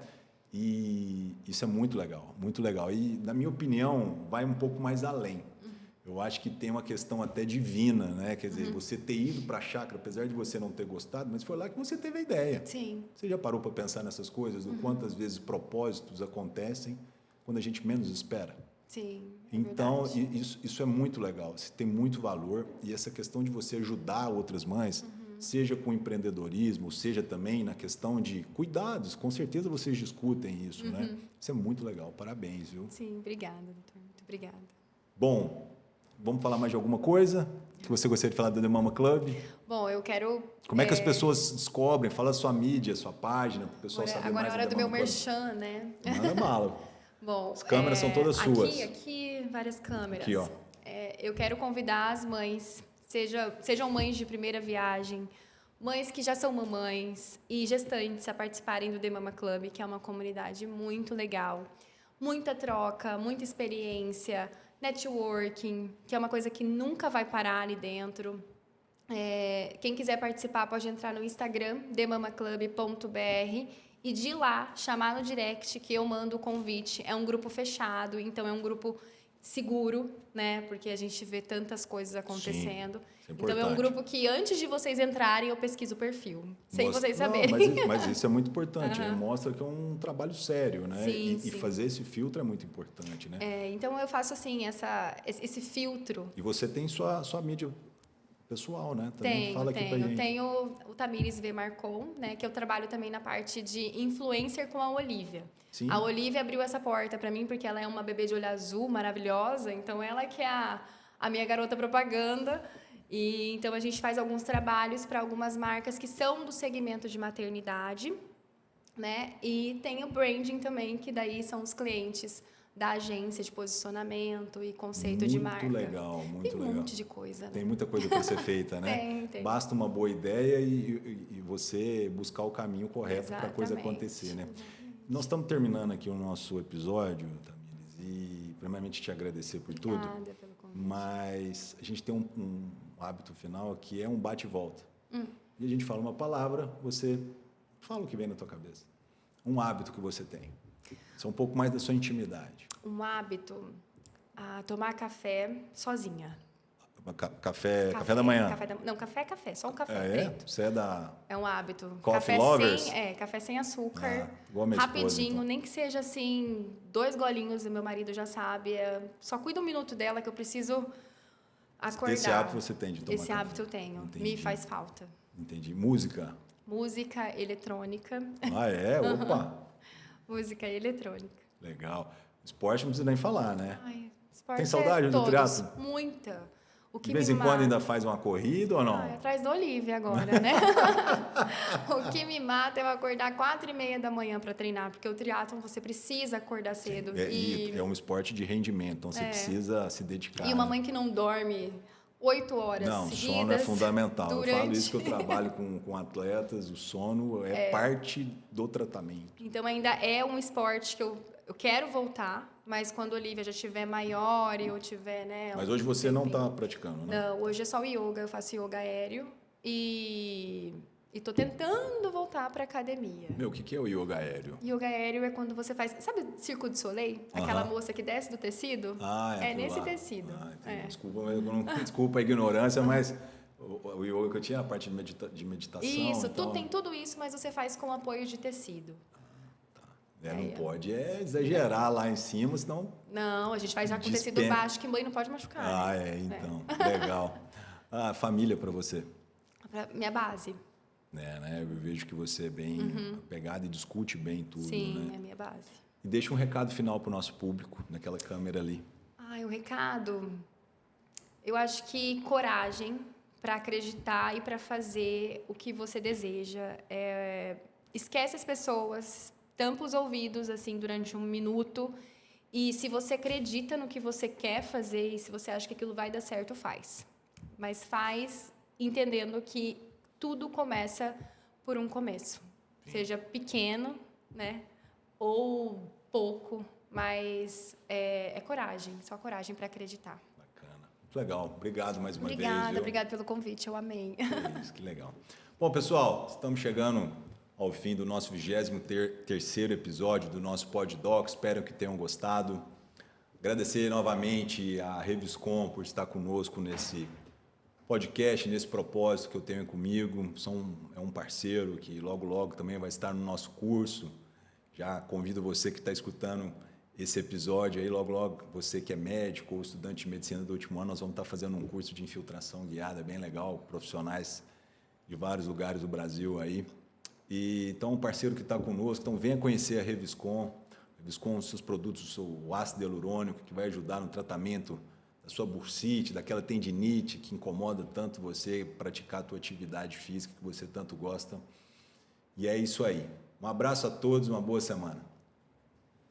Speaker 1: E isso é muito legal, muito legal. E, na minha opinião, vai um pouco mais além. Eu acho que tem uma questão até divina, né? Quer dizer, você ter ido para a chácara, apesar de você não ter gostado, mas foi lá que você teve a ideia.
Speaker 2: Sim.
Speaker 1: Você já parou para pensar nessas coisas? Do quantas vezes propósitos acontecem quando a gente menos espera?
Speaker 2: Sim.
Speaker 1: Então, isso é muito legal, tem muito valor. E essa questão de você ajudar outras mães, seja com empreendedorismo, seja também na questão de cuidados, com certeza vocês discutem isso, né? Isso é muito legal, parabéns, viu?
Speaker 2: Sim, obrigada, doutor. Muito obrigada.
Speaker 1: Bom, vamos falar mais de alguma coisa que você gostaria de falar do The Mama Club?
Speaker 2: Bom, eu quero...
Speaker 1: Como é que as pessoas descobrem? Fala a sua mídia, a sua página, para o pessoal saber
Speaker 2: agora
Speaker 1: mais
Speaker 2: é a hora
Speaker 1: do
Speaker 2: do
Speaker 1: The
Speaker 2: meu
Speaker 1: Mama Club.
Speaker 2: merchan, né?
Speaker 1: Manda bala.
Speaker 2: Bom,
Speaker 1: As câmeras são todas suas.
Speaker 2: Aqui, várias câmeras.
Speaker 1: Aqui, ó.
Speaker 2: Eu quero convidar as mães, sejam mães de primeira viagem, mães que já são mamães e gestantes a participarem do The Mama Club, que é uma comunidade muito legal. Muita troca, muita experiência, networking, que é uma coisa que nunca vai parar ali dentro. Quem quiser participar pode entrar no Instagram, themamaclub.br, e de lá chamar no direct que eu mando o convite. É um grupo fechado, então é um grupo seguro, né? Porque a gente vê tantas coisas acontecendo.
Speaker 1: Sim,
Speaker 2: então é um grupo que antes de vocês entrarem eu pesquiso o perfil, sem vocês
Speaker 1: Não,
Speaker 2: saberem.
Speaker 1: mas isso é muito importante, mostra que é um trabalho sério, né?
Speaker 2: Sim,
Speaker 1: e fazer esse filtro é muito importante, né?
Speaker 2: Então eu faço assim esse filtro.
Speaker 1: E você tem sua mídia pessoal, né? Também fala aqui pra gente.
Speaker 2: Tenho o Tamires V. Marcon, né, que eu trabalho também na parte de influencer com a Olivia.
Speaker 1: Sim.
Speaker 2: A Olivia abriu essa porta para mim porque ela é uma bebê de olho azul maravilhosa, então ela que é a minha garota propaganda. E então a gente faz alguns trabalhos para algumas marcas que são do segmento de maternidade, né? E tem o branding também, que daí são os clientes da agência de posicionamento e conceito de marca.
Speaker 1: Muito legal, muito legal.
Speaker 2: Tem um monte de coisa, né?
Speaker 1: Tem muita coisa para ser feita, né?
Speaker 2: Tem.
Speaker 1: Basta uma boa ideia e você buscar o caminho correto para a coisa acontecer, né? Nós estamos terminando aqui o nosso episódio, Tamires, e primeiramente te agradecer por tudo.
Speaker 2: Obrigada pelo convite.
Speaker 1: Mas a gente tem um hábito final que é um bate e volta. E a gente fala uma palavra, você fala o que vem na tua cabeça. Um hábito que você tem. Isso é um pouco mais da sua intimidade.
Speaker 2: Um hábito, tomar café sozinha.
Speaker 1: Café da manhã?
Speaker 2: Café é café, só um café preto.
Speaker 1: Você é da...
Speaker 2: É um hábito.
Speaker 1: Coffee lovers?
Speaker 2: Café sem açúcar.
Speaker 1: Igual a minha
Speaker 2: rapidinho,
Speaker 1: esposa, então.
Speaker 2: Nem que seja assim, 2 golinhos, e meu marido já sabe. Só cuida um minuto dela que eu preciso acordar.
Speaker 1: Esse hábito você tem de tomar
Speaker 2: Esse
Speaker 1: café?
Speaker 2: hábito eu tenho.
Speaker 1: Entendi.
Speaker 2: Me faz falta.
Speaker 1: Entendi. Música?
Speaker 2: Música eletrônica.
Speaker 1: Ah, é? Opa!
Speaker 2: Música eletrônica.
Speaker 1: Legal. Esporte não precisa nem falar, né?
Speaker 2: Ai, esporte
Speaker 1: Tem saudade do triatlo?
Speaker 2: Muita. O que
Speaker 1: de vez
Speaker 2: me
Speaker 1: em quando
Speaker 2: mata...
Speaker 1: ainda faz uma corrida ou não?
Speaker 2: Atrás da Olivia agora, né? O que me mata é eu acordar 4h30 da manhã para treinar, porque o triatlon você precisa acordar cedo.
Speaker 1: É um esporte de rendimento, então você precisa se dedicar.
Speaker 2: E uma mãe que não dorme 8 horas seguidas...
Speaker 1: Não, sono é fundamental. Eu falo isso que eu trabalho com atletas, o sono é parte do tratamento.
Speaker 2: Então ainda é um esporte que eu quero voltar, mas quando a Olivia já estiver maior e eu tiver, né...
Speaker 1: Mas hoje você não está praticando, né?
Speaker 2: Não, hoje é só yoga, eu faço yoga aéreo e E tô tentando voltar para academia.
Speaker 1: Meu, o que é o yoga aéreo?
Speaker 2: Yoga aéreo é quando você faz... Sabe Circo du Soleil? Aquela
Speaker 1: Aham.
Speaker 2: moça que desce do tecido?
Speaker 1: Ah, é
Speaker 2: É
Speaker 1: aquilo
Speaker 2: nesse
Speaker 1: lá.
Speaker 2: tecido.
Speaker 1: Ah, entendi.
Speaker 2: É.
Speaker 1: Desculpa, eu não, desculpa a ignorância, mas o yoga que eu tinha é a parte de meditação
Speaker 2: Isso,
Speaker 1: e tal.
Speaker 2: tem tudo isso, mas você faz com apoio de tecido.
Speaker 1: Não pode exagerar lá em cima, senão...
Speaker 2: Não, a gente faz já com tecido
Speaker 1: Despenca.
Speaker 2: baixo, que mãe não pode machucar.
Speaker 1: Ah,
Speaker 2: né?
Speaker 1: então. Legal. Ah, família para você.
Speaker 2: Minha base.
Speaker 1: Né? Eu vejo que você é bem apegado e discute bem tudo,
Speaker 2: Sim,
Speaker 1: né?
Speaker 2: é minha base.
Speaker 1: E deixa um recado final para o nosso público, naquela câmera ali.
Speaker 2: O recado... Eu acho que coragem para acreditar e para fazer o que você deseja. Esquece as pessoas, tampa os ouvidos assim durante um minuto e se você acredita no que você quer fazer e se você acha que aquilo vai dar certo, faz. Mas faz entendendo que tudo começa por um começo. Sim. Seja pequeno, né? Ou pouco, mas é coragem, só coragem para acreditar.
Speaker 1: Bacana. Muito legal. Obrigado mais uma vez.
Speaker 2: Obrigada pelo convite, eu amei.
Speaker 1: Isso, que legal. Bom, pessoal, estamos chegando ao fim do nosso 23º episódio do nosso Pod Doc. Espero que tenham gostado. Agradecer novamente a Reviscom por estar conosco nesse podcast, nesse propósito que eu tenho comigo. É um parceiro que logo também vai estar no nosso curso. Já convido você que está escutando esse episódio aí, logo, você que é médico ou estudante de medicina do último ano, nós vamos estar fazendo um curso de infiltração guiada bem legal, profissionais de vários lugares do Brasil aí. E então, um parceiro que está conosco, então venha conhecer a Reviscom. A Reviscom, seus produtos, o ácido hialurônico, que vai ajudar no tratamento da sua bursite, daquela tendinite que incomoda tanto você praticar a tua atividade física que você tanto gosta. E é isso aí. Um abraço a todos, uma boa semana.